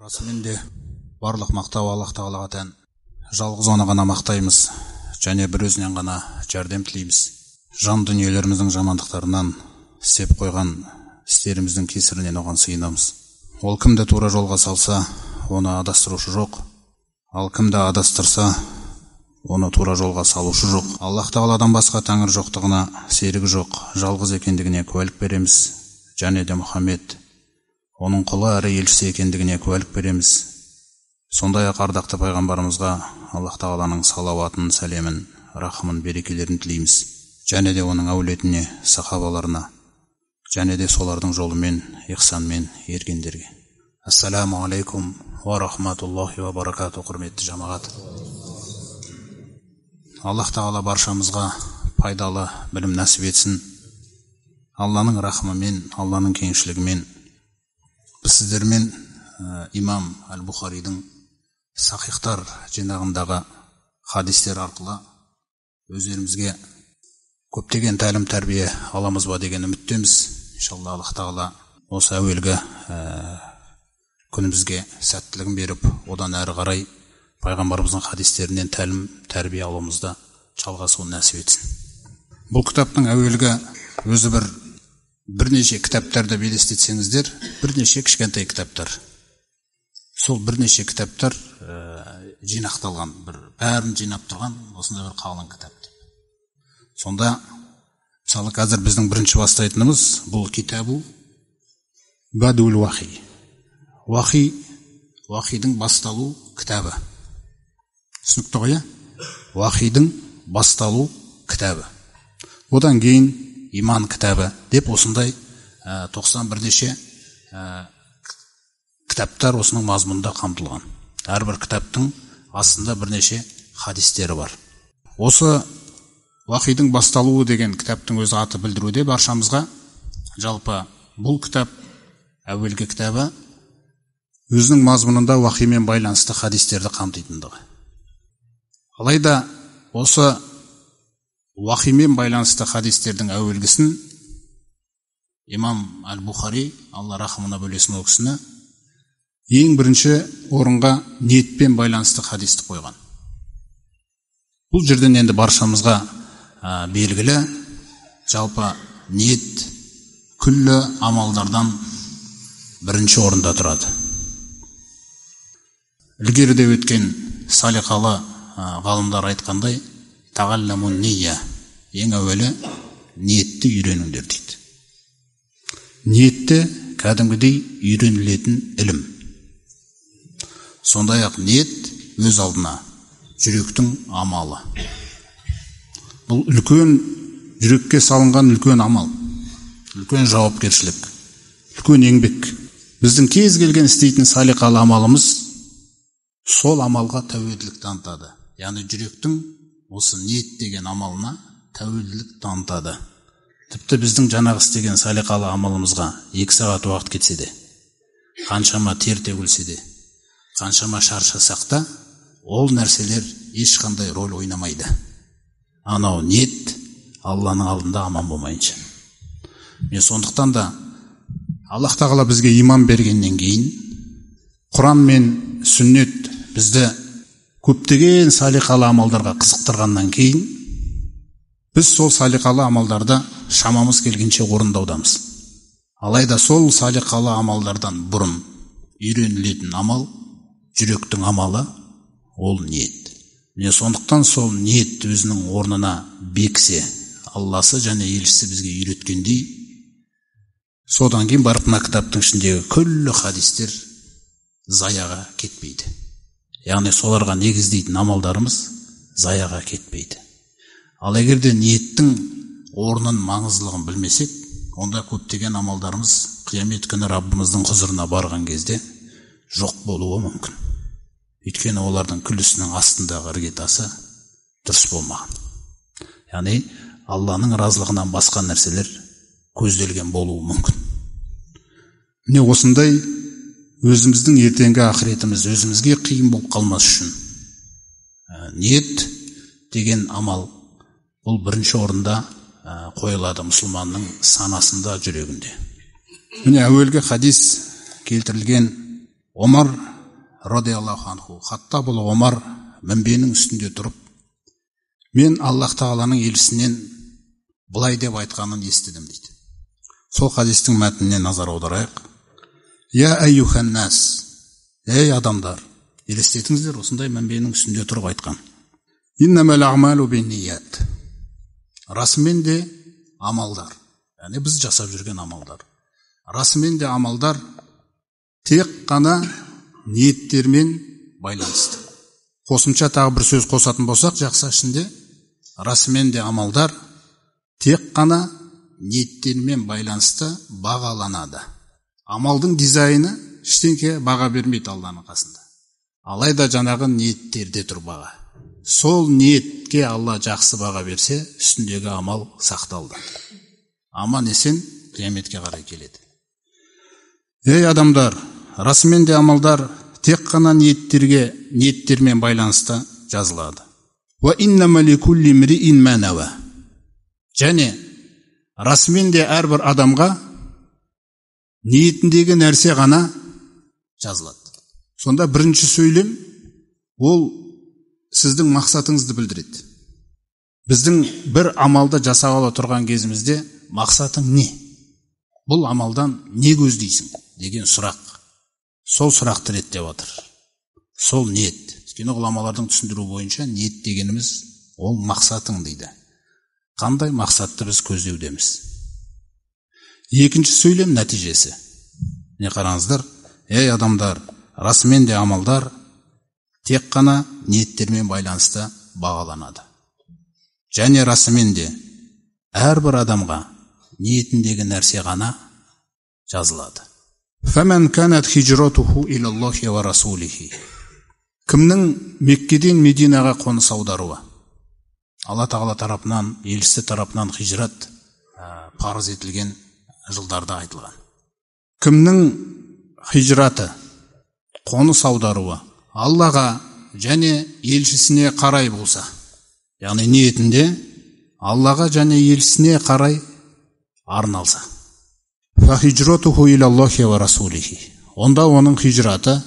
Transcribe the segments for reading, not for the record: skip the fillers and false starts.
Расымен де барлық мақтау Аллах Тағалаға тән. Жалғыз оны ғана мақтаймыз және бір өзінен ғана жәрдем тілейміз. Жан дүниелеріміздің жамандықтарынан, істеп қойған істеріміздің кесірінен оған сыйынамыз. Ол кімді тура жолға салса, оны адастырушы жоқ. Ал кімді адастырса, оны тура жолға салушы жоқ. Аллах Тағаладан басқа тәңір жоқтығына серігі жоқ, жалғыз екендігіне куәлік береміз. Және де Мұхаммед оның құлы әрі елшісі екендігіне куәлік береміз. Сондай-ақ ардақты пайғамбарымызға Аллах Тағаланың салауатын, сәлемін, рахымын, берекелерін тілейміз. Және де оның әулетіне, сахабаларына, және де солардың жолымен, ихсанмен ергендерге. Ассаламу алейкум ва рахматуллахи ва баракату, құрметті жамағат. Аллах Тағала баршамызға пайдалы білім нәсіп етсін. Алланың рахмымен, Алланың кеңшілігімен біз сіздермен имам Әл-Бұхаридің сахихтар жинағындағы хадистер арқылы өздерімізге көптеген тәлім тәрбие аламыз ба деген үміттеміз. Иншалла Аллах Тағала осы әуелгі күнімізге сәттілігін беріп, одан әрі қарай пайғамбарымыздың хадистерінен тәлім тәрбие алуымызда жалғасуын нәсіп етсін. Бұл кітаптың әуелгі өзі бірнеше кітаптарды елестетсеңіздер, бірнеше кішкентай кітаптар. Сол бірнеше кітаптар жинақталған, бәрін жинап тұрған осындай бір қалың кітап. Сонда, мысалы қазір біздің бірінші бастайтынымыз бұл китабу Бадул Вахи. Вахидің басталу кітабы. Түсінікті ғой, Вахидің басталу кітабы. Одан кейін иман кітабы деп осындай 90 бірнеше кітаптар осының мазмұнында қамтылған. Әрбір кітаптың астында бірнеше хадистері бар. Осы Вахидің басталуы деген кітаптың өзі аты білдіруде баршамызға жалпы бұл кітап, әуелгі кітабы, өзінің мазмұнында вахимен байланысты хадистерді қамтитындығы. Алайда осы вахимен байланысты хадистердің әуелгісін имам Әл-Бұхари, Алла рахымына бөлесін ол кісіні, ең бірінші орынға ниетпен байланысты хадисті қойған. Бұл жерден енді баршамызға белгілі, жалпы ниет күллі амалдардан бірінші орында тұрады. Ілгеріде өткен салиқалы ғалымдар айтқандай, тағалламун нiyya, ең әуелі ниетті үйреніңдер дейді. Ниетті кәдімгідей үйренілетін ілім. Сондай-ақ ниет өз алдына жүректің амалы. Бұл үлкен жүрекке салынған үлкен амал, үлкен жауапкершілік, үлкен еңбек. Біздің кез келген істейтін салиқалы амалымыз сол амалға тәуелділік танытады. Яғни жүректің осы ниет деген амалына тәуелділік танытады. Тіпті біздің жаңағы істеген салиқалы амалымызға 2 сағат уақыт кетсе де, қаншама тер төгілсе де, қаншама шаршасақ та, ол нәрселер ешқандай рөл ойнамайды. Анау ниет Алланың алдында аман болмайынша. Мен сондықтан да Аллах Тағала бізге иман бергеннен кейін, Құран мен сүннет бізді көптеген салиқалы амалдарға қызықтырғаннан кейін, біз сол салиқалы амалдарды шамамыз келгенше орындаудамыз. Алайда сол салиқалы амалдардан бұрын үйренілетін амал, жүректің амалы, ол ниет. Міне сондықтан сол ниет өзінің орнына бексе, Алласы және елшісі бізге үйреткендей, содан кейін барып мына кітаптың ішіндегі күллі хадистер заяға кетпейді. Яғни соларға негіздейтін амалдарымыз заяға кетпейді. Ал егерде ниеттің орнын, маңыздылығын білмесек, онда көптеген амалдарымыз қиямет күні Раббымыздың құзырына барған кезде жоқ болуы мүмкін. Өйткені олардың күллісінің астындағы іргетасы дұрыс болмаған. Яғни Алланың разылығынан басқа нәрселер көзделген болуы мүмкін. Міне осындай өзіміздің ертеңгі ақыретіміз өзімізге қиын болып қалмас үшін ниет деген амал бұл бірінші орында қойылады мұсылманның санасында, жүрегінде. Міне әуелгі хадис келтірілген Омар радиаллаху анху, Хаттаб Омар мінбенің үстінде тұрып, мен Аллах Тағаланың елшісінен былай деп айтқанын естідім дейді. Сол хадистің мәтініне назар аударайық. Я айюхан нас, ей адамдар, елестетіңіздер, осындай мінбенің үстінде тұрып айтқан. Иннамал аъмалу бинният. Расымен де амалдар, яғни біз жасап жүрген амалдар. Расымен де амалдар тек қана ниеттермен байланысты. Қосымша тағы бір сөз қосатын болсақ, жақсы ішінде, расымен де амалдар тек қана ниеттермен байланысты бағаланады. Амалдың дизайны ештеңке баға бермейді Алланың қасында. Алайда жаңағы ниеттерде тұр баға. Сол ниетке Алла жақсы баға берсе, үстіндегі амал сақталды. Аман есен қияметке қарай келеді. Ей адамдар, расымен де амалдар тек қана ниеттермен байланысты жазылады. Ва иннама ликулли имриин ма нава. Және расымен де әрбір адамға ниетіндегі нәрсе ғана жазылады. Сонда бірінші сөйлем ол сіздің мақсатыңызды білдіреді. Біздің бір амалды жасағалы тұрған кезімізде мақсатың не? Бұл амалдан не көздейсің деген сұрақ. Сол сұрақты реттеп отыр. Сол ниет. Өйткені ғұламалардың түсіндіру бойынша ниет дегеніміз ол мақсатың дейді. Қандай мақсатты біз көздеудеміз? Екінші сөйлем нәтижесі. Не қараңыздар? Ей адамдар, расымен де амалдар тек қана ниеттермен байланысты бағаланады. Және расымен де әрбір адамға ниетіндегі нәрсе ғана жазылады. Фәмән канат хижратуху илаллахи ва расулихи. Кімнің Меккеден Мединаға қоныс аударуы, Алла Тағала тарапынан, елшісі тарапынан хижрат парыз етілген жылдарда айтылған. Кімнің хижраты, қоныс аударуы Аллаға және елшісіне қарай болса, яғни ниетінде Аллаға және елшісіне қарай арналса, фахижратуху илаллахи ва расулихи. Онда оның хижраты,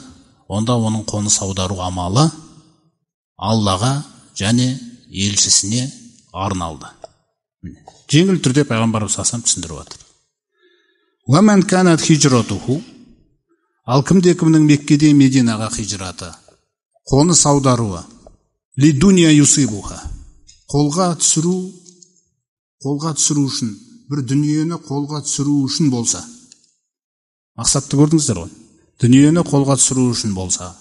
онда оның қоныс аудару амалы Аллаға және елшісіне арналды. Жеңіл түрде пайғамбарымыз салам түсіндіріп отыр. Ва ман канат хижратуху. Ал кімнің Меккеден Мединаға хижраты, қоныс аударуы, ли дуния юсибуха. Қолға түсіру үшін, бір дүниені қолға түсіру үшін болса. Мақсатты көрдіңіздер ғой. Дүниені қолға түсіру үшін болса.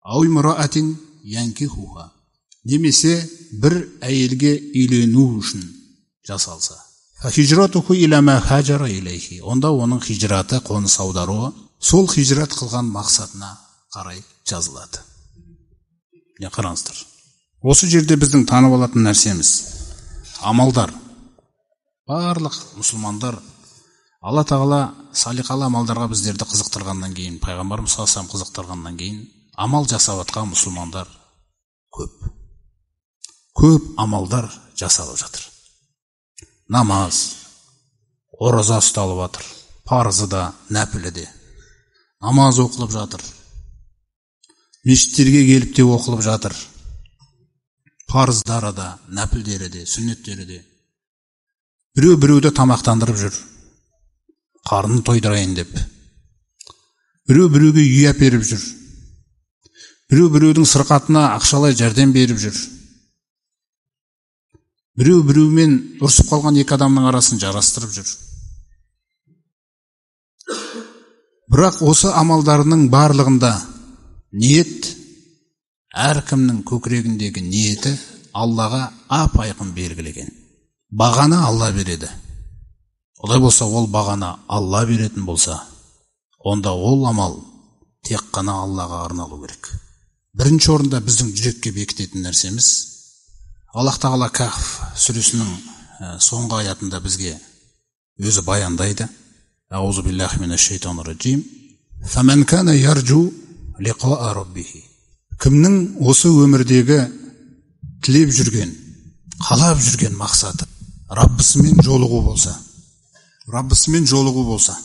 Ау имраатин янкихуха. Немесе бір әйелге үйлену үшін жасалса. Хижратуху иля ма хаджара илейхи. Онда оның хижраты, қоныс аударуы сол хижрат қылған мақсатына қарай жазылады. Не қараңыздар. Осы жерде біздің танып алатын нәрсеміз амалдар. Барлық мұсылмандар Алла Тағала салиқалы амалдарға біздерді қызықтырғаннан кейін, пайғамбарымыз салам қызықтырғаннан кейін, амал жасап жатқан мұсылмандар көп. Көп амалдар жасалып жатыр. Намаз, ораза ұсталып жатыр. Парызы да, нәпілі де. Намаз оқылып жатыр. Мешіттерге келіп те оқылып жатыр. Парыздары да, нәпілдері де, сүннеттері де. Біреуді тамақтандырып жүр. Қарнын тойдырайын деп. Біреуге үй әперіп жүр. Біреудің сырқатына ақшалай жәрдем беріп жүр. Біреумен ұрсып қалған екі адамның арасын жарастырып жүр. Бірақ осы амалдарының барлығында ниет, әркімнің көкірегіндегі ниеті Аллаға ап-айқын белгілеген. Бағаны Алла береді. Олай болса, ол бағаны Алла беретін болса, онда ол амал тек қана Аллаға арналу керек. Бірінші орында біздің жүрекке бекітетін нәрсеміз, Аллах Тағала Кахф сүресінің соңғы аятында бізге өзі баяндайды. Аузу биллахи минаш шайтанир раджим. Фаман кана ярджу лиқаа раббихи. Кімнің осы өмірдегі тілеп жүрген, қалап жүрген мақсаты Раббысымен жолығу болса,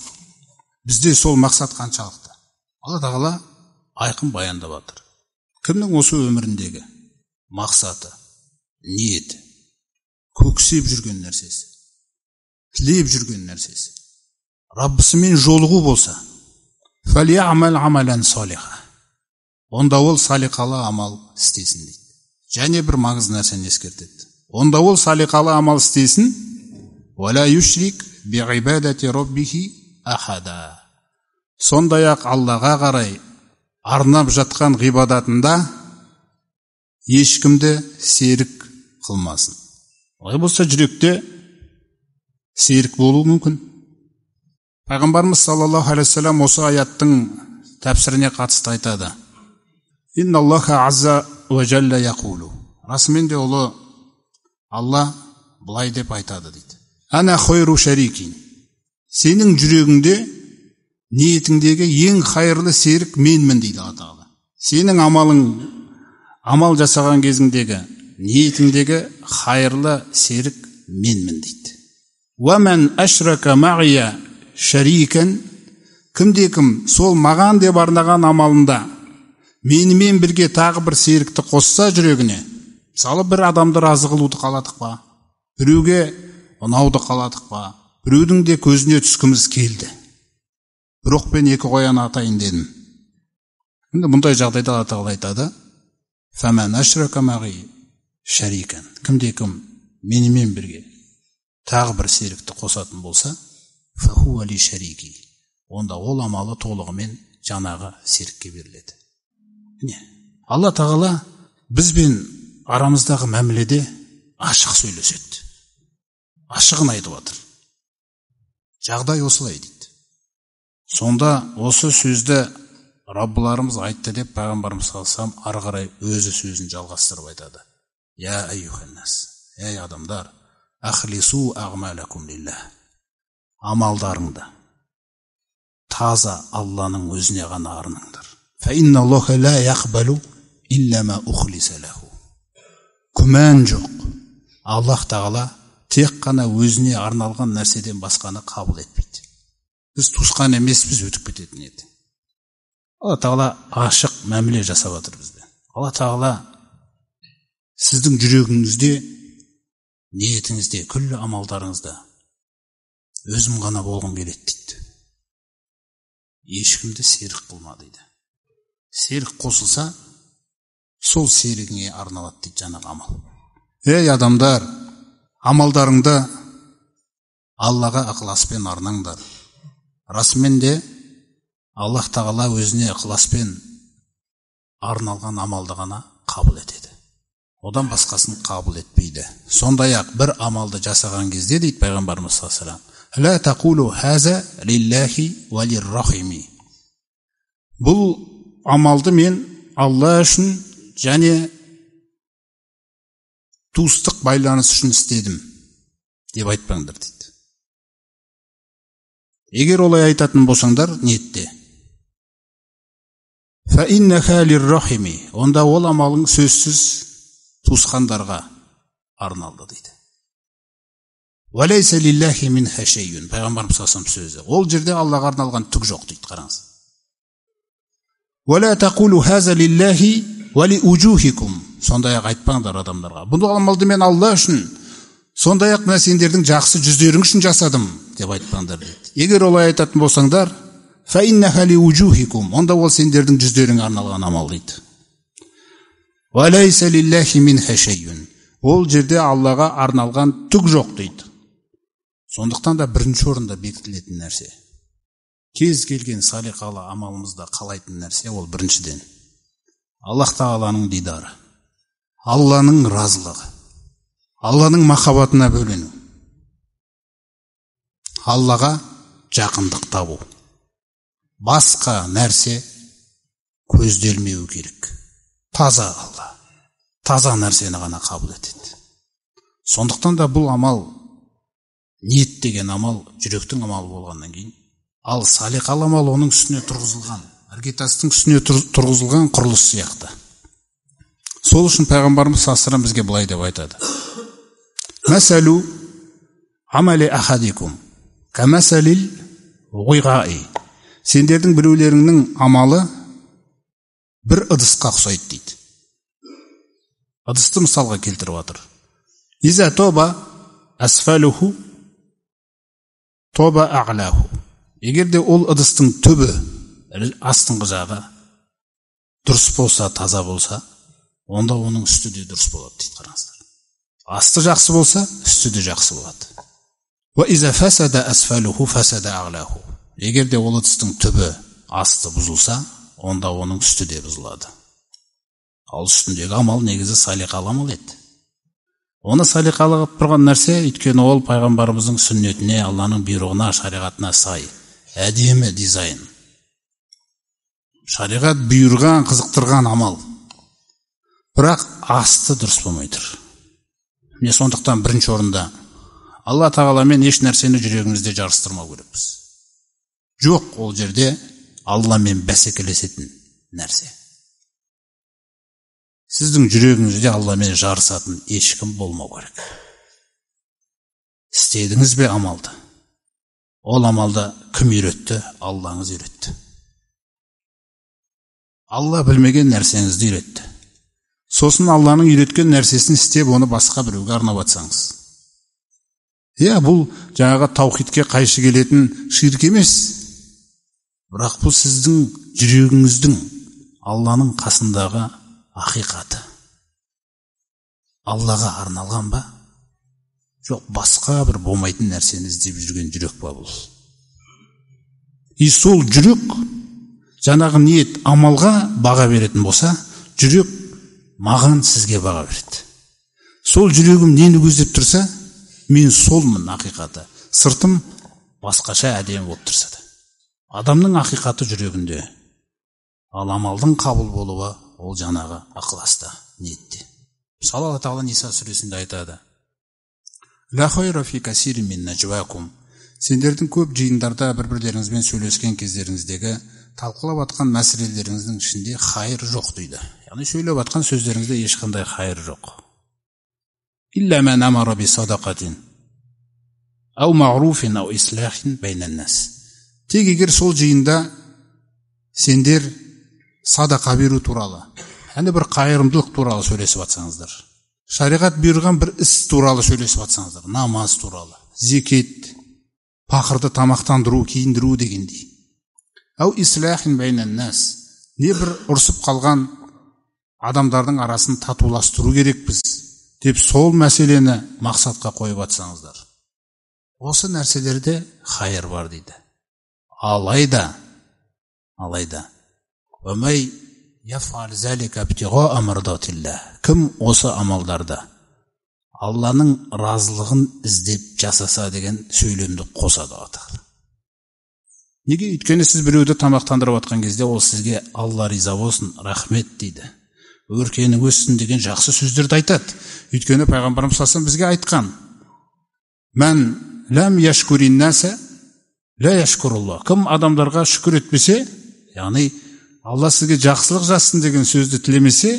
бізде сол мақсат қаншалықты? Алла Тағала айқын баяндап жатыр. Кімнің осы өміріндегі мақсаты, ниеті, көксеп жүрген нәрсесі, тілеп жүрген нәрсесі, Раббысымен жолығу болса, фәлиәмәл амалан салиха, онда ол салиқалы амал істесін дейді. Және бір маңызды нәрсені ескертеді. Онда ол салиқалы амал істесін, вәлә юшрик биғибадати раббихи ахада. Сондай-ақ Аллаға қарай арнап жатқан ғибадатында ешкімді серік қылмасын. Олай болса жүректе серік болуы мүмкін. Пайғамбарымыз саллаллаху алейхи ва саллям осы аяттың тәпсіріне қатысты айтады. Инналлаха азза ва жалла яқулу. Расымен де ұлы Алла былай деп айтады дейді. Ана хойру шарикин. Сенің жүрегіңде, ниетіңдегі ең хайырлы серік менмін дейді Алла Тағала. Сенің амал жасаған кезіңдегі, ниетіңдегі хайырлы серік менмін дейді. Ва ман ашрака мағия шарикен, кімде-кім сол маған деп арнаған амалында менімен бірге тағы бір серікті қосса жүрегіне, мысалы бір адамды разы қылуды қаладық па, біреуге ұнауды қаладық па, біреудің де көзіне түскіміз келді, бір оқпен екі қоян атайын дедім. Енді мұндай жағдайда Алла Тағала айтады, фәмән ашрака мағи шарикен, кімде-кім менімен бірге тағы бір серікті қосатын болса, фахуа ли шарики, онда ол амалы толығымен жаңағы серікке беріледі. Алла Тағала бізбен арамыздағы мәміледе ашық сөйлеседі, ашығын айтып жатыр. Жағдай осылай дейді. Сонда осы сөзді Раббыларымыз айтты деп пайғамбарымыз салсам ары қарай өзі сөзін жалғастырып айтады. Я айюханнас, ей адамдар, ахлису ағмалакум лиллах, амалдарыңды таза Алланың өзіне ғана арнаңдар. Фаинналлаха ла яқбалу илля ма ухлиса лаху. Күмән жоқ, Аллах Тағала тек қана өзіне арналған нәрседен басқаны қабыл етпейді. Біз туысқан емеспіз, өтіп кететін еді. Алла Тағала ашық мәміле жасап жатыр бізбен. Алла Тағала сіздің жүрегіңізде, ниетіңізде, күллі амалдарыңызда өзім ғана болғым келеді дейді. Ешкімді серік қылма дейді. Серік қосылса, сол серігіңе арналады дейді жаңағы амал. Ей адамдар, амалдарыңды Аллаға ықыласпен арнаңдар. Расымен де Аллах Тағала өзіне ықыласпен арналған амалды ғана қабыл етеді. Одан басқасын қабыл етпейді. Сондай-ақ бір амалды жасаған кезде дейді пайғамбарымыз саллаллаху алейхи ва саллям, ла тақулу хаза лиллахи ва лиррахими. Бұл амалды мен Алла үшін және туыстық байланыс үшін істедім деп айтпаңдар дейді. Егер олай айтатын болсаңдар, ниетте, фа иннаха лиррахими, онда ол амалың сөзсіз туысқандарға арналды дейді. Валейса лиллахи мин хашейюн, пайғамбарымыз саллаллаху алейхи ва саллям сөзі. Ол жерде Аллаға арналған түк жоқ дейді, қараңыз. Вала тақулу хаза лиллахи ва ли уджухикум, сондай-ақ айтпаңдар адамдарға, бұл амалды мен Алла үшін, сондай-ақ мына сендердің жақсы жүздерің үшін жасадым деп айтпаңдар дейді. Егер олай айтатын болсаңдар, фа иннаха ли уджухикум, онда ол сендердің жүздеріңе арналған амал дейді. Валейса лиллахи мин хашейюн, ол жерде Аллаға арналған түк жоқ дейді. Сондықтан да бірінші орында бекітілетін нәрсе, кез келген салиқалы амалымызда қалайтын нәрсе, ол біріншіден Аллах Тағаланың дидары, Алланың разылығы, Алланың махаббатына бөлену, Аллаға жақындық табу. Басқа нәрсе көзделмеу керек. Таза Алла, таза нәрсені ғана қабыл етеді. Сондықтан да бұл амал, ниет деген амал, жүректің амалы болғаннан кейін, ал салиқалы амал оның үстіне тұрғызылған, іргетастың үстіне тұрғызылған құрылыс сияқты. Сол үшін пайғамбарымыз саллаллаху алейхи ва саллям бізге былай деп айтады. Мәсәлу амали ахадикум камасалил ғиғаи. Сендердің біреулеріңнің амалы бір ыдысқа ұқсайды дейді. Ыдысты мысалға келтіріп жатыр. Иза тоба асфалуху тоба а'лаху. Егерде ол ыдыстың түбі, астыңғы жағы дұрыс болса, таза болса, онда оның үсті де дұрыс болады дейді. Қараңыздар. Асты жақсы болса, үсті де жақсы болады. Ва иза фасада асфалуху фасада а'лаху. Егерде ол ыдыстың түбі, асты бұзылса, онда оның үсті де бұзылады. Ал үстіндегі амал негізі салиқалы амал еді. Оны салиқалы қылып тұрған нәрсе, өйткені ол пайғамбарымыздың сүннетіне, Алланың бұйрығына, шариғатына сай, әдемі дизайн. Шариғат бұйырған, қызықтырған амал. Бірақ асты дұрыс болмай тұр. Міне сондықтан бірінші орында Алла тағаламен еш нәрсені жүрегімізде жарыстырмау керекпіз. Жоқ, ол жерде Алламен бәсекелесетін нәрсе. Сіздің жүрегіңізде Алламен жарысатын ешкім болмау керек. Істедіңіз бе амалды? Ол амалды кім үйретті? Аллаңыз үйретті. Алла білмеген нәрсеңізді үйретті. Сосын Алланың үйреткен нәрсесін істеп, оны басқа біреуге арнап атсаңыз. Бұл жаңағы таухидке қайшы келетін ширк емес. Бірақ бұл сіздің жүрегіңіздің Алланың қасындағы ақиқаты. Аллаға арналған ба? Жоқ, басқа бір болмайтын нәрсені іздеп жүрген жүрек ба бұл? Сол жүрек жаңағы ниет амалға баға беретін болса, жүрек маған сізге баға береді. Сол жүрегім нені көздеп тұрса, мен солмын ақиқаты. Сыртым басқаша әдемі болып тұрса да. Адамның ақиқаты жүрегінде. Ал амалдың қабыл болуы ол жаңағы ықыласта, ниетте. Мысалы Алла тағала Ниса сүресінде айтады: «Ла хайра фи касирин мин najwaakum». Сендердің көп жиындарда бір-бірлеріңізбен сөйлескен кездеріңіздегі талқылап атқан мәселелеріңіздің ішінде хайыр жоқ дейді. Яғни сөйлеп атқан сөздеріңізде ешқандай хайыр жоқ. Илля ман амара би садақатин ау мағруфин ау ислахин байнан нас. Тек егер сол жиында сендер садақа беру туралы, бір қайырымдылық туралы сөйлесіп атсаңыздар, шариғат бұйырған бір іс туралы сөйлесіп атсаңыздар, намаз туралы, зекет, пақырды тамақтандыру, киіндіру дегендей. Ау ислахин байнан нас. Не бір ұрсып қалған адамдардың арасын татуластыру керекпіз деп сол мәселені мақсатқа қойып атсаңыздар. Осы нәрселерде хайыр бар дейді. Алайда «Вамай яфал залика ibtigha mardatillah». Кім осы амалдарда Алланың разылығын іздеп жасаса деген сөйлемді қосады атыр. Неге? Өйткені сіз біреуді тамақтандырып атқан кезде ол сізге Алла риза болсын, рахмет дейді. Өркені өссін деген жақсы сөздерді айтады. Өйткені пайғамбарымыз саллаллаху бізге айтқан: «Мән лам яшкурин наса ла яшкурулла». Кім адамдарға шүкір етпесе, яғни Алла сізге жақсылық жассын деген сөзді тілемесе,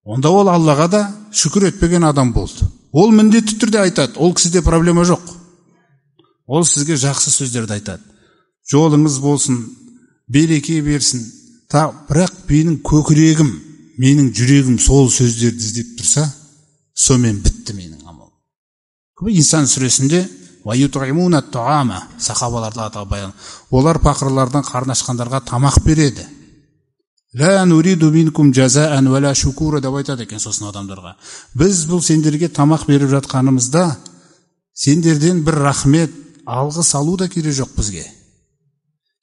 онда ол Аллаға да шүкір етпеген адам болды. Ол міндетті түрде айтады, ол кісіде проблема жоқ. Ол сізге жақсы сөздерді айтады. Жолыңыз болсын, береке берсін. Бірақ менің көкірегім, менің жүрегім сол сөздерді іздеп тұрса, сонымен бітті менің амал. Инсан сүресінде сахабаларда атап баян. Олар пақырлардан қарны ашқандарға тамақ береді. «Ла нуриду минкум жазаан ва ла шукура» деп айтады екен сосын адамдарға. Біз бұл сендерге тамақ беріп жатқанымызда сендерден бір рахмет, алғыс алу да керек жоқ бізге.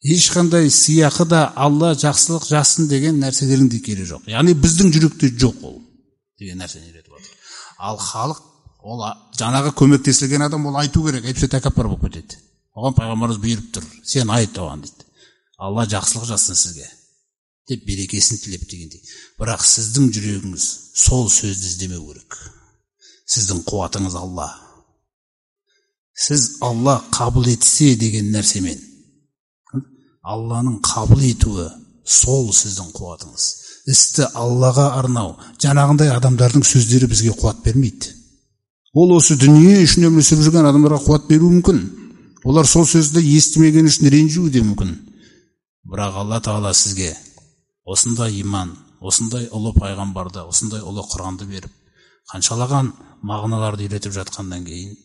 Ешқандай сыйақы да Алла жақсылық жассын деген нәрселерің де керек жоқ. Яғни біздің жүректе жоқ ол деген нәрсені үйретіп отыр. Ал халық, ол жаңағы көмектесілген адам, ол айту керек, әйтпесе тәкаппар болып кетеді. Оған пайғамбарымыз бұйырып тұр: «Сен айт оған» дейді. «Алла жақсылық жассын сізге» деп берекесін тілеп дегендей. Бірақ сіздің жүрегіңіз сол сөзді іздемеу керек. Сіздің қуатыңыз Алла. Сіз Алла қабыл етсе деген нәрсемен, Алланың қабыл етуі сол сіздің қуатыңыз. Істі Аллаға арнау, жаңағындай адамдардың сөздері бізге қуат бермейді. Ол осы дүние үшін өмір сүріп жүрген адамдарға қуат беруі мүмкін. Олар сол сөзді естімеген үшін ренжуі де мүмкін. Бірақ Алла Тағала сізге осындай иман, осындай ұлы пайғамбарды, осындай ұлы Құранды беріп, қаншалаған мағыналарды үйретіп жатқаннан кейін,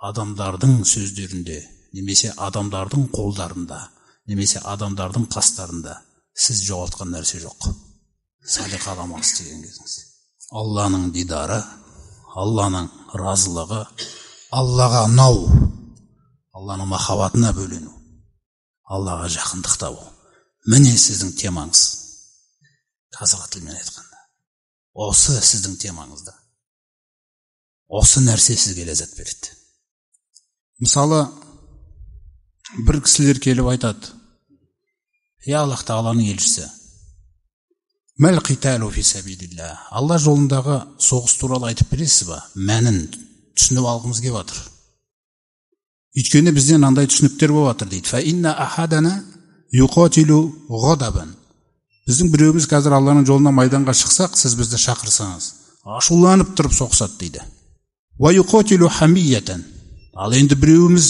адамдардың сөздерінде, немесе адамдардың қолдарында, немесе адамдардың қастарында сіз жоғалтқан нәрсе жоқ. Салиқалы істеген кезіңіз. Алланың дидары, Алланың разылығы, Аллаға ұнау, Алланың махаббатына бөлену, Аллаға жақындық табу. Міне сіздің темаңыз. Қазіргі тілмен айтқанда. Осы сіздің темаңызда. Осы нәрсе сізге ләззат береді. Мысалы, бір кісілер келіп айтады: "Я Аллах Тағаланың елшісі, мәл қиталу фи сабилилла". Алла жолындағы соғыс туралы айтып бересіз ба? Мәнін түсініп алғымыз келіп жатыр. Өйткені бізден андай түсініктер болып жатыр дейді. Фа инна ахадана юқатилу ғадабан. Біздің біреуіміз қазір Алланың жолына майданға шықсақ, сіз бізді шақырсаңыз, ашуланып тұрып соғысады дейді. Ва юқатилу хамиятан. Ал енді біреуіміз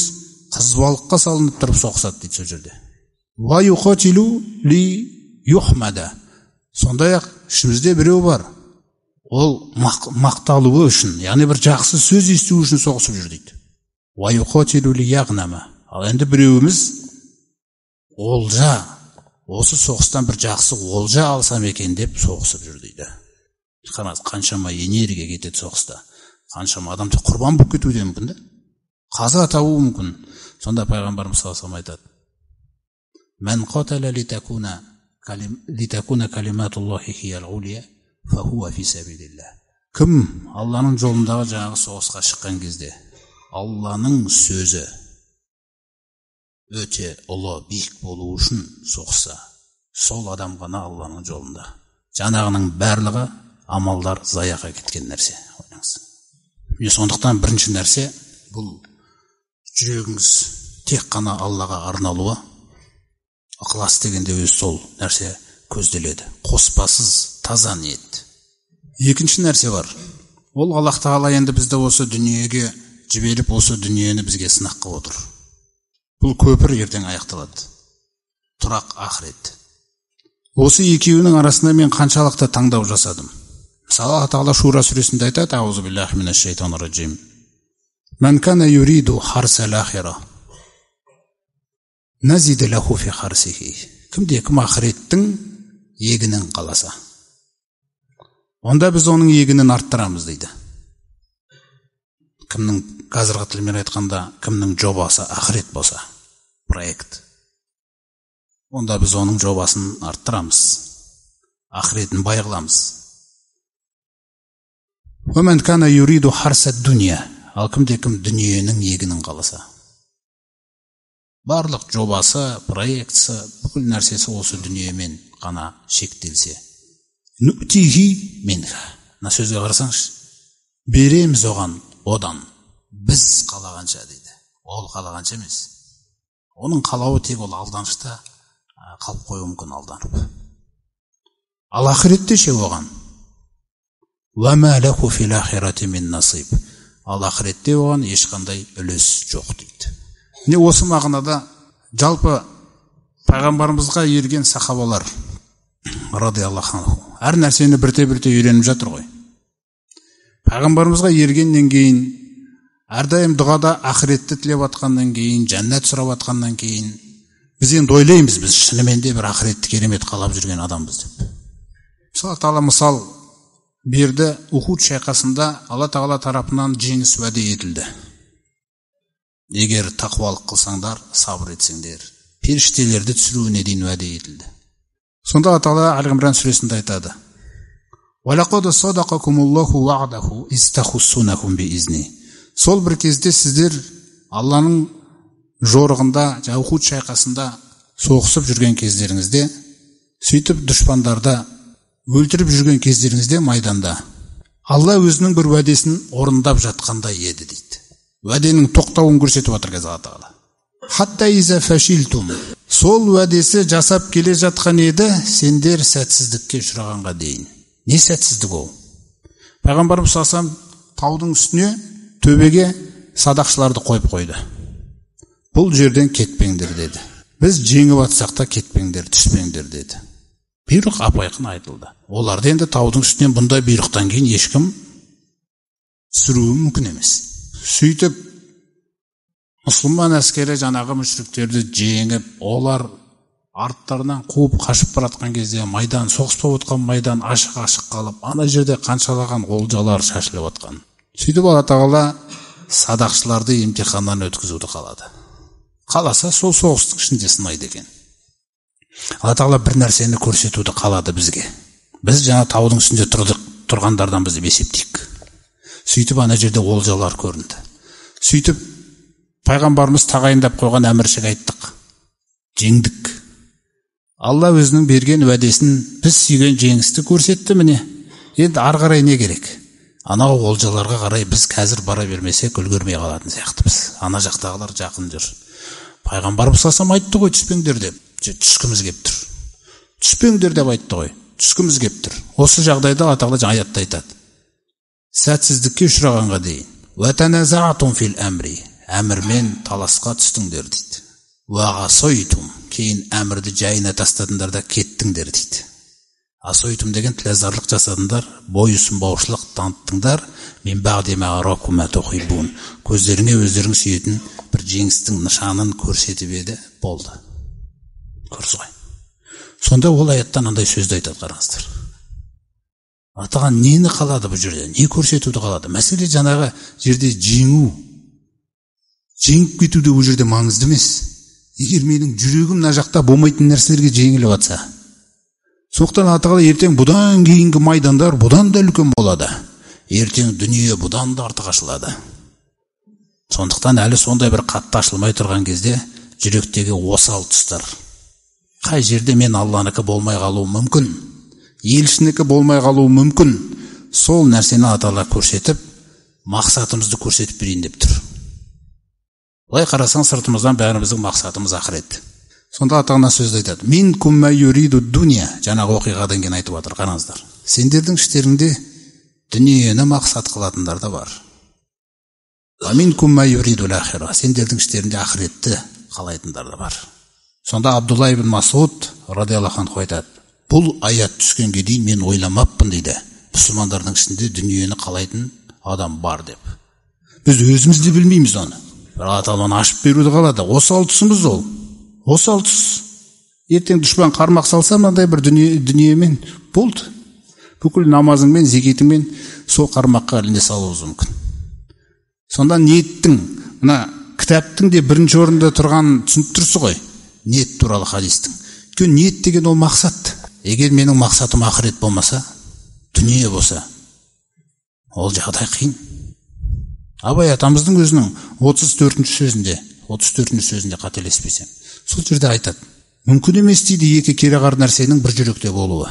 қызбалыққа салынып тұрып соғысады дейді сол жерде. Ва юқатилу ли юхмада. Сондай-ақ ішімізде біреу бар. Ол мақталуы үшін, яғни бір жақсы сөз есту үшін соғысып жүр дейді. Ва юқатилу ли яғнама. Ал енді біреуіміз олжа, осы соғыстан бір жақсы олжа алсам екен деп соғысып жүр дейді. Қаншама энергия кетеді соғыста. Қаншама адам құрбан болып кетуі де мүмкін, қаза табуы мүмкін. Сонда пайғамбарымыз саллаллаху алейхи ва саллям айтады: "Мен қатала литакуна калиматуллахи хиял улия фахуа фи сабилилла". Кім Алланың жолындағы жаңағы соғысқа шыққан кезде Алланың сөзі өте ұлы, биік болу үшін соғысса, сол адам ғана Алланың жолында. Жаңағының барлығы амалдар заяға кеткен нәрсе. Сондықтан бірінші нәрсе бұл жүрегіңіз тек қана Аллаға арналуы. Ықылас дегенде өз сол нәрсе көзделеді. Қоспасыз таза ниет. Екінші нәрсе бар. Ол Аллах Тағала енді бізді осы дүниеге жіберіп, осы дүниені бізге сынақ қылып отыр. Бұл көпір ертең аяқталады. Тұрақ ақырет. Осы екеуінің арасында мен қаншалықты таңдау жасадым. Мысалы, Аллах Тағала Шура сүресінде айтады: "Аузу биллахи минаш шайтанир раджим. Ман кана юриду харсал ахира назид лаху фи харсихи". Кім ақыреттің егінін қаласа, онда біз оның егінін арттырамыз дейді. Кімнің, қазіргі тілмен айтқанда, кімнің жобасы ақырет болса, проект, онда біз оның жобасын арттырамыз, ақыретін бай қыламыз. Ваман кана юриду харсад дуния. Ал кім дүниенің егінін қаласа, барлық жобасы, проектісі, бүкіл нәрсесі осы дүниемен ғана шектелсе, нутихи минха. Мына сөзге қарасаңыз, береміз оған одан, біз қалағанша дейді. Ол қалағанша емес. Оның қалауы тек ол алданышта қалып қою мүмкін, алданып. Ал ақыретте ше оған وَمَا لَهُ فِي الْآخِرَةِ مِنْ نَصِيبٍ. Ал ақыретте оған ешқандай үлес жоқ дейді. Не осы мағынада жалпы пайғамбарымызға ерген сахабалар радиаллаху анху әр нәрсені бірте-бірте үйреніп жатыр ғой. Пайғамбарымызға ергеннен кейін, әрдайым дұғада ақыретті тілеп атқаннан кейін, жәннат сұрап атқаннан кейін, біз енді ойлаймыз, біз шынымен де бір ақыретті керемет қалап жүрген адамбыз деп. Мысалы Тағала мысал берді. Ухуд шайқасында Алла Тағала тарапынан жеңіс уәде етілді. Егер тақуалық қылсаңдар, сабыр етсеңдер, періштелерді түсіруіне дейін уәде етілді. Сонда Алла Тағала Әл-Имран сүресінде айтады: وَلَقَدْ صَدَقَكُمُ اللَّهُ وَعْدَهُ إِسْتَخُصُّونَكُمْ بِإِذْنِهِ. Сол бір кезде сіздер Алланың жорығында, Ухуд шайқасында соғысып жүрген кездеріңізде, сөйтіп дұшпандарды өлтіріп жүрген кездеріңізде майданда, Алла өзінің бір уәдесін орындап жатқандай еді дейді. Уәденің тоқтауын көрсетіп отыр қазір Алла Тағала. Хатта иза фашилтум. Сол уәдесі жасап келе жатқан еді, сендер сәтсіздікке ұшырағанға дейін. Не сәтсіздік ол? Пайғамбарымыз саллаллаху алейхи ва саллям таудың үстіне, төбеге садақшыларды қойып қойды. Бұл жерден кетпеңдер деді. Біз жеңіп атсақ та кетпеңдер, түспеңдер деді. Бұйрық ап-айқын айтылды. Оларды енді таудың үстінен бұндай бұйрықтан кейін ешкім сүруі мүмкін емес. Сөйтіп мұсылман әскері жаңағы мүшриктерді жеңіп, олар арттарынан қуып қашып баратқан кезде майдан, соғыс болып отқан майдан ашық-ашық қалып, ана жерде қаншалаған олжалар шашылып отқан. Сөйтіп Алла Тағала садақшыларды емтиханнан өткізуді қалады. Қаласа сол соғыстың ішінде сынайды екен. Алла Тағала бір нәрсені көрсетуді қалады бізге. Біз жаңа таудың үстінде тұрғандардан бізді есептейік. Сөйтіп ана жерде олжалар көрінді. Сөйтіп пайғамбарымыз тағайындап қойған әміршіге айттық. Жеңдік. Алла өзінің берген уәдесін біз сүйген жеңісті көрсетті міне. Енді ары қарай не керек? Анау олжаларға қарай біз қазір бара бермесек үлгермей қалатын сияқтымыз. Ана жақтағылар жақын жүр. Пайғамбарымыз салсам айтты ғой, түспеңдер деп. Түскіміз кеп тұр. Түспеңдер деп айтты ғой. Түскіміз кеп тұр. Осы жағдайда Алла Тағала аятта айтады. Сәтсіздікке ұшырағанға дейін. Ватаназатум фил әмри. Әмірмен таласқа түстіңдер дейді. Уағасойтум. Кейін әмірді жайына тастадыңдар да кеттіңдер дейді. Асойтум деген тілазарлық жасадыңдар, бойұсынбаушылық таныттыңдар. Мен бағдема аракума тухиббун. Көздеріңе өздерің сүйетін бір жеңістің нышанын көрсетіп еді, болды. Көрсіз ғой. Сонда ол аяттан андай сөзді айтады, қараңыздар. Атаған нені қалады бұл жерде? Не көрсетуді қалады? Мәселе жаңағы жерде жеңу. Жеңіп кетуде бұл жерде маңызды емес. Егер менің жүрегім мына жақта болмайтын нәрселерге жеңіліп жатса, сондықтан Алла Тағала ертең бұдан кейінгі майдандар бұдан да үлкен болады. Ертең дүние бұдан да артық ашылады. Сондықтан әлі сондай бір қатты ашылмай тұрған кезде жүректегі осал тұстар. Қай жерде мен Алланыкі болмай қалуым мүмкін, елшінікі болмай қалуым мүмкін. Сол нәрсені Алла Тағала көрсетіп, мақсатымызды көрсетіп берейін деп тұр. Былай қарасаң, сыртымыздан бәріміздің мақсатымыз ақырет. Сонда Алла Тағала сөзді айтады. Минкум ма юриду дуния. Жаңағы оқиғадан кейін айтып жатыр, қараңыздар. Сендердің іштеріңде дүниені мақсат қылатындар да бар. Минкум ма юриду лахира. Сендердің іштерінде ақыретті қалайтындар да бар. Сонда Абдулла ибн Масуд радиаллаху анху айтады. Бұл аят түскенге дейін мен ойламаппын дейді. Мұсылмандардың ішінде дүниені қалайтын адам бар деп. Біз өзіміз де білмейміз оны. Алла Тағала ашып беруді қалады. Осал тұсымыз ол. Осал тұс. Ертең дұшпан қармақ салса, мынандай бір дүниемен болды. Бүкіл намазыңмен, зекетіңмен сол қармаққа іліне салуымыз мүмкін. Сонда ниеттің, мына кітаптың де бірінші орында тұрған түсініп тұрсыз ғой. Ниет туралы хадистің. Өйткені ниет деген ол мақсат. Егер менің мақсатым ақырет болмаса, дүние болса, ол жағдай қиын. Абай атамыздың өзінің 34-ші сөзінде қателеспесем, сол жерде айтады. Мүмкін емес дейді екі кереғар нәрсенің бір жүректе болуы.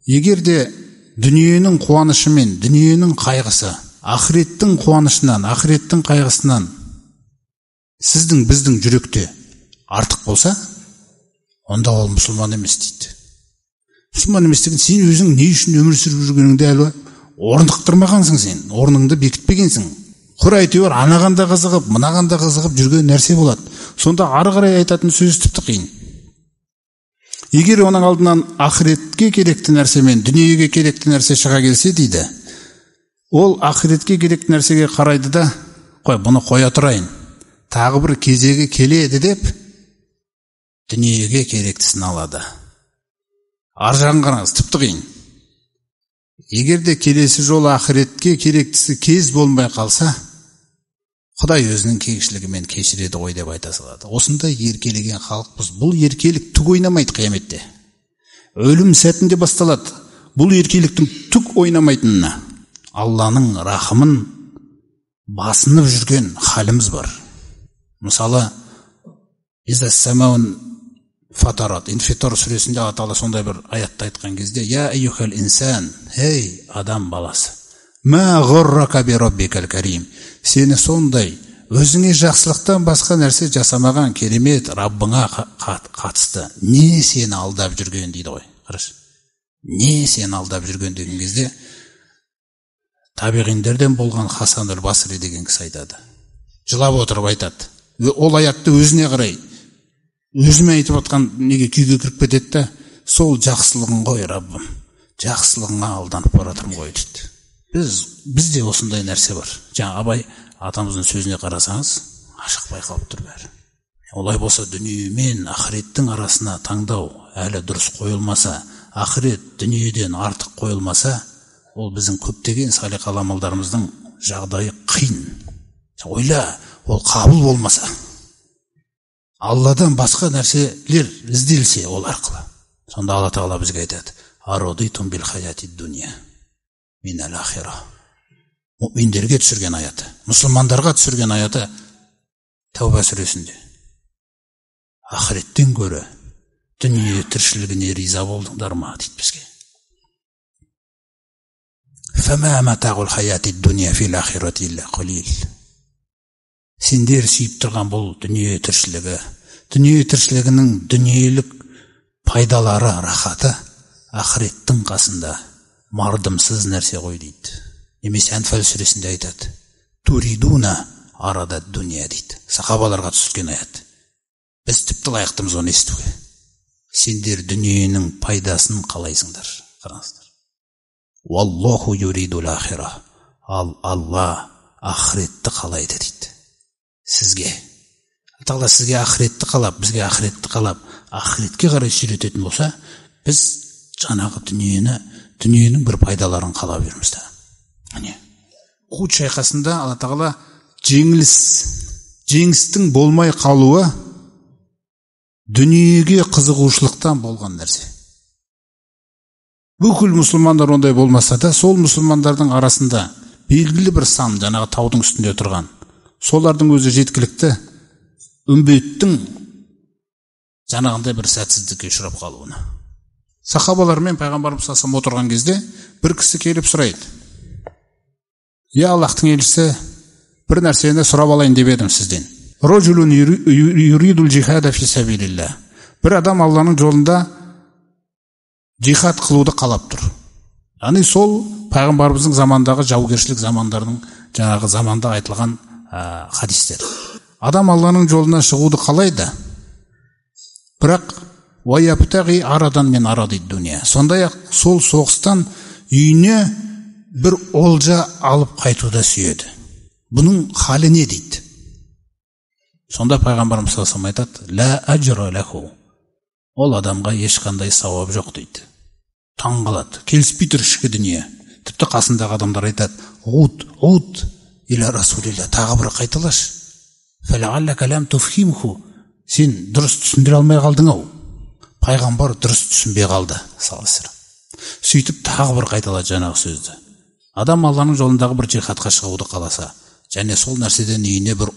Егер де дүниенің қуанышы мен дүниенің қайғысы, ақыреттің қуанышынан, ақыреттің қайғысынан сіздің, біздің жүректе артық болса, онда ол мұсылман емес дейді. Мұсылман емес деген сен өзің не үшін өмір сүріп жүргеніңді әлі орнықтырмағансың, сен орныңды бекітпегенсің. Құр әйтеуір анағанда қызығып, мынағанда қызығып жүрген нәрсе болады. Сонда ары қарай айтатын сөз тіпті қиын. Егер оның алдынан ақыретке керекті нәрсе мен дүниеге керекті нәрсе шыға келсе дейді, ол ақыретке керекті нәрсеге қарайды да, қой, бұны қоя тұрайын. Тағы бір кезегі келеді деп, дүниеге керектісін алады. Ар жағын қараңыз, тіпті қиын. Егер де келесі жолы ақыретке керектісі кез болмай қалса, Құдай өзінің кеңшілігімен кешіреді ғой деп айта салады. Осындай еркелеген халықпыз. Бұл еркелік түк ойнамайды қияметте. Өлім сәтінде басталады. Бұл еркеліктің түк ойнамайтынына Алланың рахымын басынып жүрген халіміз бар. Мысалы, Изас-самаун фатарат, Инфитар сүресінде Алла Тағала сондай бір аятта айтқан кезде, Я айюхал инсан, ей адам баласы, ма ғуррака би раббикал карим, сені сондай өзіңе жақсылықтан басқа нәрсе жасамаған керемет Раббыңа қатысты не сені алдап жүрген дейді ғой. Қараш, не сені алдап жүрген деген кезде табиғиндерден болған Хасан аль-Басри деген кісі айтады. Жылап отырып айтады. Ол аятты өзіне қарай өзіме айтып отқан неге күйге кіріп кетеді да, сол жақсылығың ғой Раббым, жақсылығыңа алданып баратырмын ғой дейді. Бізде осындай нәрсе бар. Жаңа Абай атамыздың сөзіне қарасаңыз, ашық байқалып тұр бәрі. Олай болса дүние мен ақыреттің арасына таңдау әлі дұрыс қойылмаса, ақырет дүниеден артық қойылмаса, ол біздің көптеген салиқалы амалдарымыздың жағдайы қиын. Ойла, ол қабыл болмаса, Алладан басқа нәрселер ізделсе ол арқылы. Сонда Алла Тағала бізге айтады: "Арадитум бил хаяти дуния минал ахира". Мұъминдерге түсірген аяты, мұсылмандарға түсірген аяты Тәуба сүресінде. Ақыреттен гөрі дүние тіршілігіне риза болдыңдар ма дейді бізге. Фама матағул хаяти дуния фил ахирати илля қалил. Сендер сүйіп тұрған бұл дүние тіршілігінің дүниелік пайдалары, рахаты ақыреттің қасында мардымсыз нәрсе ғой дейді. Немесе Әнфал сүресінде айтады: "Туридуна арада дуния" дейді. Сахабаларға түсірген аят. Біз тіпті лайықтымыз оны естуге. Сендер дүниенің пайдасын қалайсыңдар. Қараңыздар. Валлаху юридул ахира. Алла ақыретті қалайды дейді. Сізге. Алла сізге ақыретті қалап, бізге ақыретті қалап, ақыретке қарай сүйрететін болса, біз жаңағы дүниенің бір пайдаларын қалап жүрміз да. Ухуд шайқасында Алла Тағала жеңістің болмай қалуы дүниеге қызығушылықтан болған нәрсе. Бүкіл мұсылмандар ондай болмаса да, сол мұсылмандардың арасында белгілі бір сан, жаңағы таудың үстінде тұрған, солардың өзі жеткілікті үмбеттің жаңағындай бір сәтсіздікке ұшырап қалуына. Сахабалармен пайғамбарымыз саллаллаху алейхи отырған кезде бір кісі келіп сұрайды: "Я Аллахтың елшісі, бір нәрсені сұрап алайын деп едім сізден. Ражулун юридул джихада фи сабилилlah". Бір адам Алланың жолында джихад қылуды қалап тұр. Яғни сол пайғамбарымыздың замандағы жаугершілік замандарының жаңағы заманда айтылған хадистер. Адам Алланың жолына шығуды қалайды, бірақ ваяптағи арадан мен аради дуния. Сондай-ақ сол соғыстан үйіне бір олжа алып қайтуда сүйеді. Бұның халі не дейді? Сонда пайғамбарымыз саллаллаху алейхи айтады: "Ла аджра лаху". Ол адамға ешқандай сауап жоқ дейді. Таң қалады, келіспей тұр ішкі дүние. Тіпті қасындағы адамдар айтады: "Уд иля расулилля", тағы бір қайталашы. "Фалааллака лам туфхимху", сен дұрыс түсіндіре алмай қалдың-ау. Пайғамбар дұрыс түсінбей қалды, саллаллаху алейхи вассалам. Сөйтіп тағы бір қайталады жаңағы сөзді. Адам Алланың жолындағы бір джихадқа шығуды қаласа, және сол нәрседен үйіне бір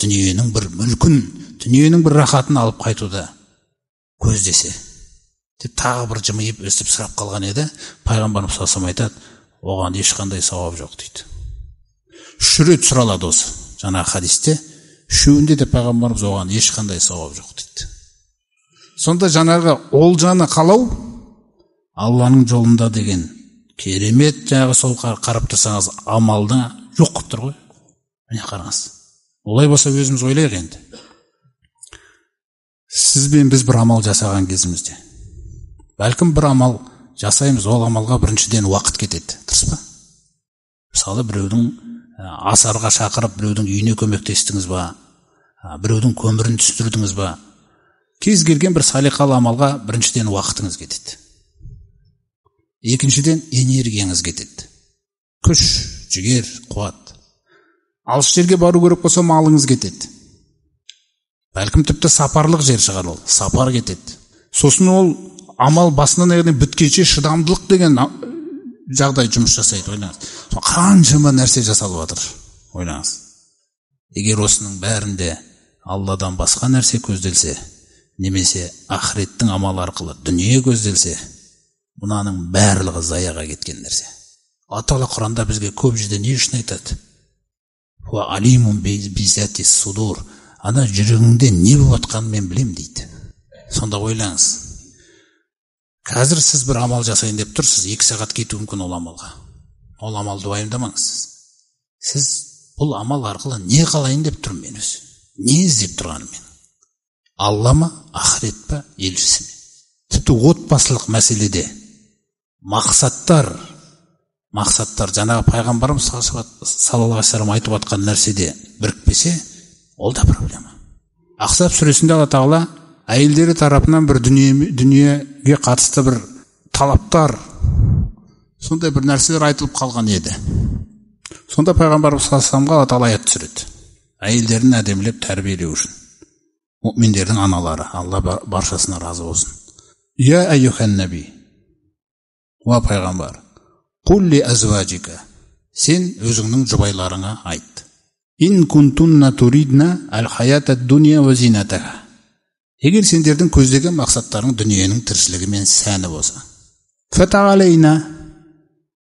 дүниенің бір мүлкін, дүниенің бір рахатын алып қайтуда көздесе, деп тағы бір жымиып өстіп сұрап қалған еді. Пайғамбарымыз саллаллаху алейхи айтады: "Оған ешқандай сауап жоқ" дейді. 3 рет сұралады осы жаңағы хадисте. Үшеуінде де пайғамбарымыз оған ешқандай сауап жоқ дейді. Сонда жаңағы олжаны қалау Алланың жолында деген керемет, жаңағы сол қарап тұрсаңыз амалда жоқ қылып тұр ғой. Міне қараңыз. Олай болса өзіміз ойлайық енді. Сіз бен біз бір амал жасаған кезімізде, бәлкім бір амал жасаймыз, ол амалға біріншіден уақыт кетеді, дұрыс па? Мысалы біреудің асарға шақырып, біреудің үйіне көмектестіңіз ба, біреудің көмірін түсірдіңіз ба, кез келген бір салиқалы амалға біріншіден уақытыңыз кетеді. Екіншіден энергияңыз кетеді. Күш, жігер, қуат. Алыс жерге бару керек болса малыңыз кетеді. Бәлкім тіпті сапарлық жер шығар, ол сапар кетеді. Сосын ол амал басынан аяғына біткенше шыдамдылық деген жағдай жұмыс жасайды. Ойлаңыз. Қаншама нәрсе жасалып жатыр. Ойлаңыз. Егер осының бәрінде Алладан басқа нәрсе көзделсе, немесе ақыреттің амалы арқылы дүние көзделсе, бұнаның барлығы заяға кеткен нәрсе. Алла Тағала Құранда бізге көп жерде не үшін айтады? Ва алимун бизати судур. Ана жүрегіңде не болып жатқанын мен білем дейді. Сонда ойлаңыз. Қазір сіз бір амал жасайын деп тұрсыз, 2 сағат кету мүмкін ол амалға. Ол амалды уайымдамаңыз. Сіз бұл амал арқылы не қалайын деп тұрмын мен өзі? Не іздеп тұрғаным мен? Алла ма, ақырет па, елшісі ме? тіпті отбасылық мәселеде мақсаттар жаңағы пайғамбарымыз саллаллаху алейхи вассалам айтып жатқан нәрседе бірікпесе, ол да проблема. Ахзаб сүресінде Алла тағала әйелдері тарапынан бір дүниеге қатысты бір талаптар, сондай бір нәрселер айтылып қалған еді. Сонда пайғамбарымыз саллаллаху алейхи вассаламға Алла тағала аят түсіреді. Әйелдерін әдемілеп тәрбиелеу үшін. Мұъминдердің аналары, Алла баршасына разы болсын. Я айюхан наби, уа пайғамбар, құлли азваджика, сен өзіңнің жұбайларыңа айт. Ин кунтунна туридна ал-хаята дуния ва зинатаха. Егер сендердің көздеген мақсаттарың дүниенің тіршілігі мен сәні болса, фатағалейна,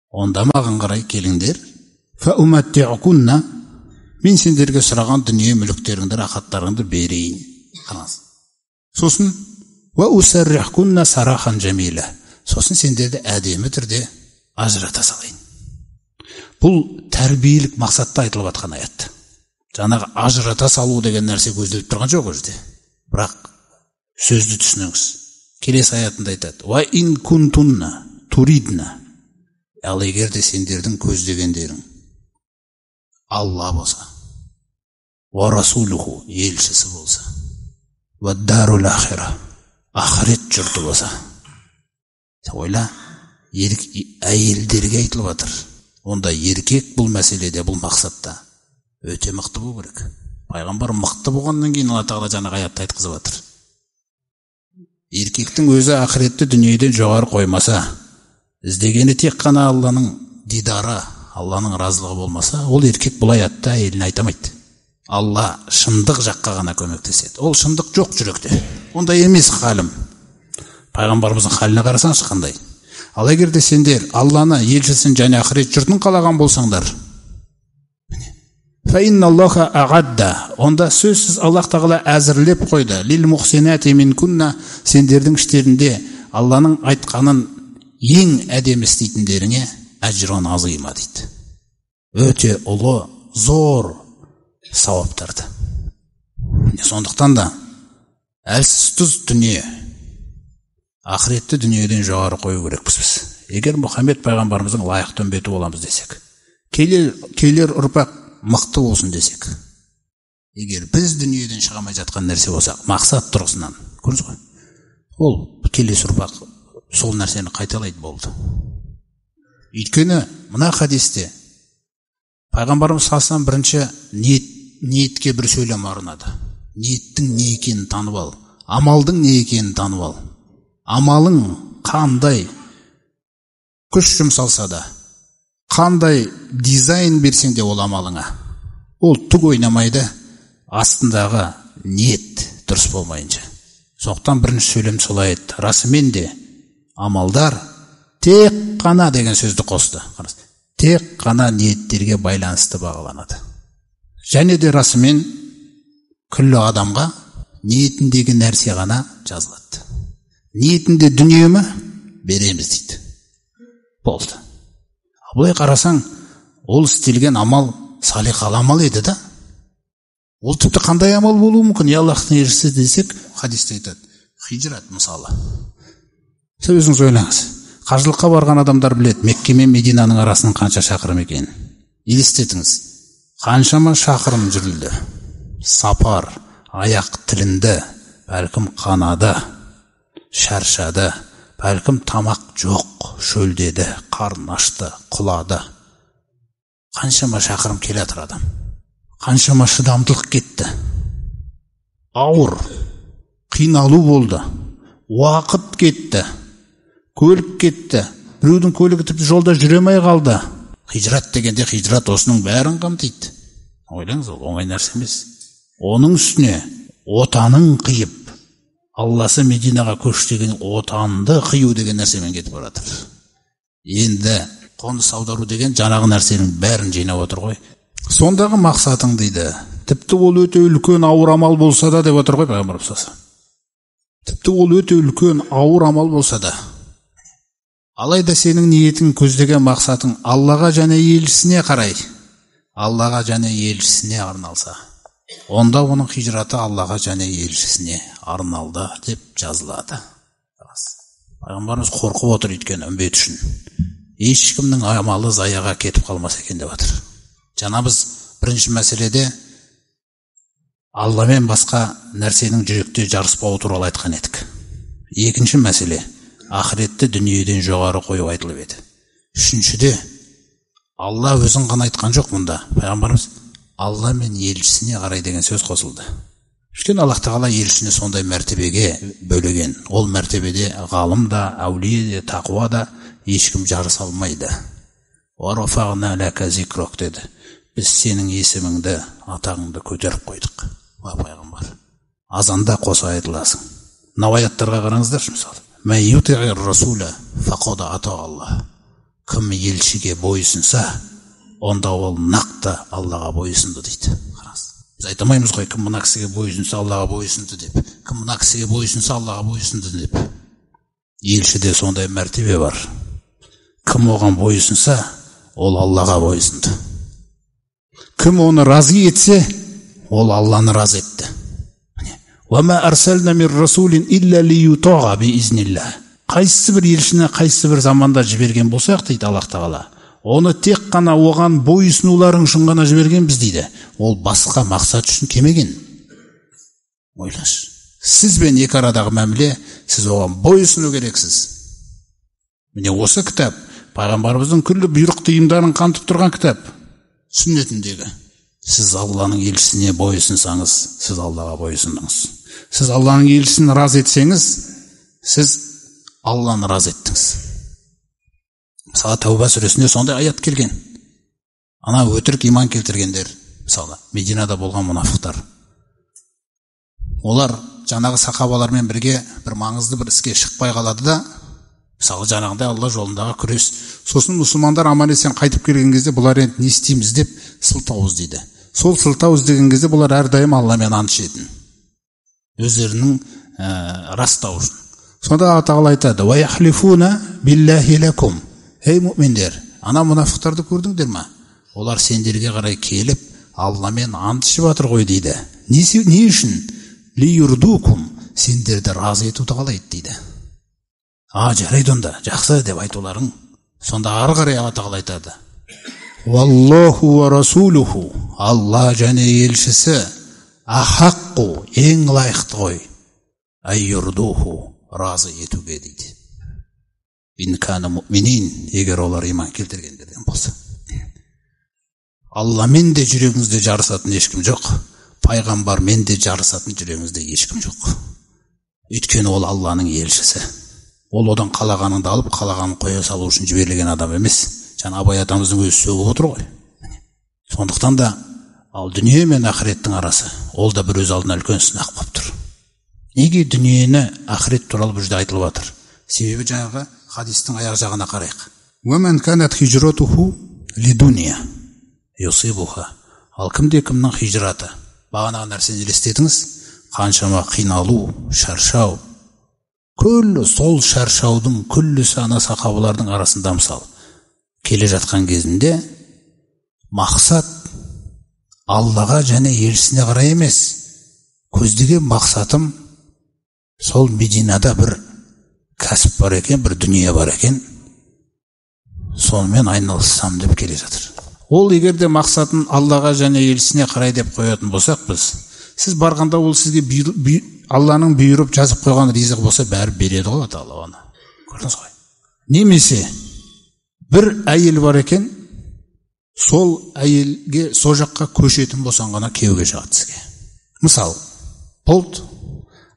онда маған қарай келіңдер. Фауматти'укунна, мен сендерге сұраған дүние мүліктеріңді, рахаттарыңды берейін. Сосын ва усаррихкунна сарахан джамила, сосын сендерді әдемі түрде ажырата салайын. Бұл тәрбиелік мақсатта айтылып жатқан аят. Жаңағы ажырата салу деген нәрсе көзделіп тұрған жоқ өзде. Бірақ сөзді түсініңіз. Келесі аятында айтады: ва ин кунтунна туридна, ал егер де сендердің көздегендерің Алла болса, ва расулуху, елшісі болса, ва дарул ахира, ахирет жұрты болса. Ойла, әйелдерге айтылып жатыр. Онда еркек бұл мәселеде, бұл мақсатта өте мықты болу керек. Пайғамбар мықты болғаннан кейін Алла тағала жаңағы аятты айтқызып жатыр. Еркектің өзі ақыретті дүниеден жоғары қоймаса, іздегені тек қана Алланың дидары, Алланың разылығы болмаса, ол еркек бұл аятта әйеліне айтамайды. Алла шындық жаққа ғана көмектеседі. Ол шындық жоқ жүректе. Ондай емес халім. Пайғамбарымыздың халіне қарасаңыз қандай. Ал егер де сендер Алланы, елшісін және ақырет жұртын қалаған болсаңдар, фаинналлаха ағадда, онда сөзсіз Аллах тағала әзірлеп қойды. Лил мухсинати минкунна, сендердің іштерінде Алланың айтқанын ең әдемі істейтіндеріңе әжрон азима дейді. Өте ұлы, зор сауаптарды. Сондықтан да әлсіз тұз дүние, ақыретті дүниеден жоғары қою керекпіз біз. Егер Мұхаммед пайғамбарымыздың лайықты үмбеті боламыз десек, келер ұрпақ мықты болсын десек, егер біз дүниеден шығамай жатқан нәрсе болсақ, мақсат тұрғысынан, көрдіңіз ғой, ол келесі ұрпақ сол нәрсені қайталайды болды. Өйткені мына хадисте пайғамбарымыз салсам бірінші ниетке бір сөйлем арнады. Ниеттің не екенін танып ал, амалдың не екенін танып ал. Амалың қандай күш жұмсалса да, қандай дизайн берсең де ол амалыңа, ол түк ойнамайды, астындағы ниет дұрыс болмайынша. Сондықтан бірінші сөйлем солай еді. Расымен де амалдар тек қана деген сөзді қосты. Тек қана ниеттерге байланысты бағаланады. Және де расымен күллі адамға ниетіндегі нәрсе ғана жазылады. Ниетінде дүние ме береміз дейді. Болды. Бұлай қарасаң, ол істелген амал салиқалы амал еді да. Ол тіпті қандай амал болуы мүмкін? Аллахтың елшісі десек, хадисте айтады. Хижрат мысалы. Сіз өзіңіз ойлаңыз. Қажылыққа барған адамдар біледі, Мекке мен Мединаның арасының қанша шақырым екенін. Елестетіңіз. Қаншама шақырым жүрілді. Сапар, аяқ тілінді, бәлкім қанады, шаршады, бәлкім тамақ жоқ, шөлдеді, қарын ашты, құлады. Қаншама шақырым келе жатыр адам. Қаншама шыдамдылық кетті. Ауыр, қиналу болды. Уақыт кетті. Көлік кетті. Біреудің көлігі тіпті жолда жүремей қалды. Хижрат дегенде хижрат осының бәрін қамтиды. Ойлаңыз, ол оңай нәрсе емес. Оның үстіне отанын қиып, Алласы Мединаға көш деген отанды қию деген нәрсемен кетіп баратыр. Енді қоныс аудару деген жаңағы нәрсенің бәрін жинап отыр ғой. Сондағы мақсатың дейді. Тіпті ол өте үлкен ауыр амал болса да деп отыр ғой пайғамбарымыз. Тіпті ол өте үлкен ауыр амал болса да. Алайда сенің ниетің, көздеген мақсатың Аллаға және елшісіне қарай, Аллаға және елшісіне арналса, онда оның хижраты Аллаға және елшісіне арналды деп жазылады. Пайғамбарымыз қорқып отыр өйткені үмбет үшін. Ешкімнің амалы заяға кетіп қалмаса екен деп жатыр. Жаңа біз бірінші мәселеде Алламен басқа нәрсенің жүректе жарыспауы туралы айтқан едік. Екінші мәселе ақыретті дүниеден жоғары қойып айтылып еді. Үшіншіде Алла өзін ғана айтқан жоқ мұнда. Пайғамбарымыз Алла мен елшісіне қарай деген сөз қосылды. Өйткені Аллах Тағала елшісіне сондай мәртебеге бөлеген. Ол мәртебеде ғалым да, әулие де, тақуа да ешкім жарыса алмайды. Уарафағна ләка зикрок деді. Біз сенің есіміңді, атағыңды көтеріп қойдық. Пайғамбар. Азанда қоса айтыласың. Мынау аяттарға қараңыздаршы мысалы. Мә ютиғир расуля фақода ата Алла. Кім елшіге бойсынса, онда ол нақты Аллаға бойсынды дейді. Біз айтамаймыз ғой, кім мына кісіге бойсынса Аллаға бойсынды деп. Кім мына кісіге бойсынса Аллаға бойсынды деп. Елшіде сондай мәртебе бар. Кім оған бойсынса, ол Аллаға бойсынды. Кім оны разы етсе, ол Алланы разы етті. وَمَا أَرْسَلْنَا مِنْ رَسُولٍ إِلَّا لِيُطَاعَ بِإِذْنِ اللَّهِ. Қайсы бір елшіні қайсы бір заманда жіберген болсақ дейді Аллах Тағала, оны тек қана оған бойсынуларың үшін ғана жібергенбіз дейді. Ол басқа мақсат үшін келмеген. Ойлашы. Сіз бен екі арадағы мәміле, сіз оған бойсыну керексіз. Міне осы кітап пайғамбарымыздың күллі бұйрық тыйымдарын қамтып тұрған кітап. Сүннетіндегі. Сіз Алланың елшісіне бойсынсаңыз, сіз Аллаға бойсындыңыз. Сіз Алланың елшісін разы етсеңіз, сіз Алланы разы еттіңіз. Мысалы Тәуба сүресінде сондай аят келген. Ана өтірік иман келтіргендер, мысалы Мединада болған мұнафықтар. Олар жаңағы сахабалармен бірге бір маңызды бір іске шықпай қалады да, мысалы жаңағындай Алла жолындағы күрес. Сосын мұсылмандар аман-есен қайтып келген кезде бұлар енді не істейміз деп сылтау іздейді. Сол сылтау іздеген кезде бұлар әрдайым Алламен ант ішетін. Өздерінің растау үшін. Сонда Алла Тағала айтады: "Ва яхлифуна биллахи лакум". Ей мүминдер, ана мұнафықтарды көрдіңдер ме? Олар сендерге қарай келіп Алламен ант ішіп жатыр ғой дейді. Не үшін? Лиюрдукум, сендерді разы етуді қалайды дейді. Жарайды онда, жақсы деп айтуларың. Сонда ары қарай Алла Тағала айтады: "Валлаху ва расулуху", Алла және елшісі ахаққу, ең лайықты ғой, айюрдуху, разы етуге дейді. Ин кана муъминин, егер олар иман келтіргендерден болса. Алламен де жүрегіңізде жарысатын ешкім жоқ, пайғамбармен де жарысатын жүрегіңізде ешкім жоқ. Өйткені ол Алланың елшісі. Ол одан қалағаныңды алып, қалағанын қоя салу үшін жіберілген адам емес. Жаңа Абай атамыздың өзі сөгіп отыр ғой. Сондықтан да ал дүние мен ақыреттің арасы, ол да бір өз алдына үлкен сынақ болып тұр. Неге дүниені ақырет туралы бұл жерде айтылып жатыр? Себебі жаңағы хадистің аяқ жағына қарайық. وَمَنْ كَانَتْ هِجْرَتُهُ لِدُنْيَا يُصِيبُهَا. Ал кімде-кімнің хижраты? Бағанағы нәрсені елестетіңіз. Қаншама қиналу, шаршау. Күллі сол шаршаудың күллісі ана сахабалардың арасында мысал. Келе жатқан кезінде мақсат Аллаға және елшісіне қарай емес. Көздеген мақсатым сол Мединада бір кәсіп бар екен, бір дүние бар екен. Сонымен айналыссам деп келе жатыр. Ол егерде мақсатын Аллаға және елшісіне қарай деп қоятын болсақ біз, сіз барғанда ол сізге Алланың бұйырып жазып қойған ризық болса бәрі береді ғой Алла оны. Көрдіңіз ғой. Немесе бір әйел бар екен, сол әйелге сол жаққа көшетін болсаң ғана күйеуге шығады сізге. Мысал, болды.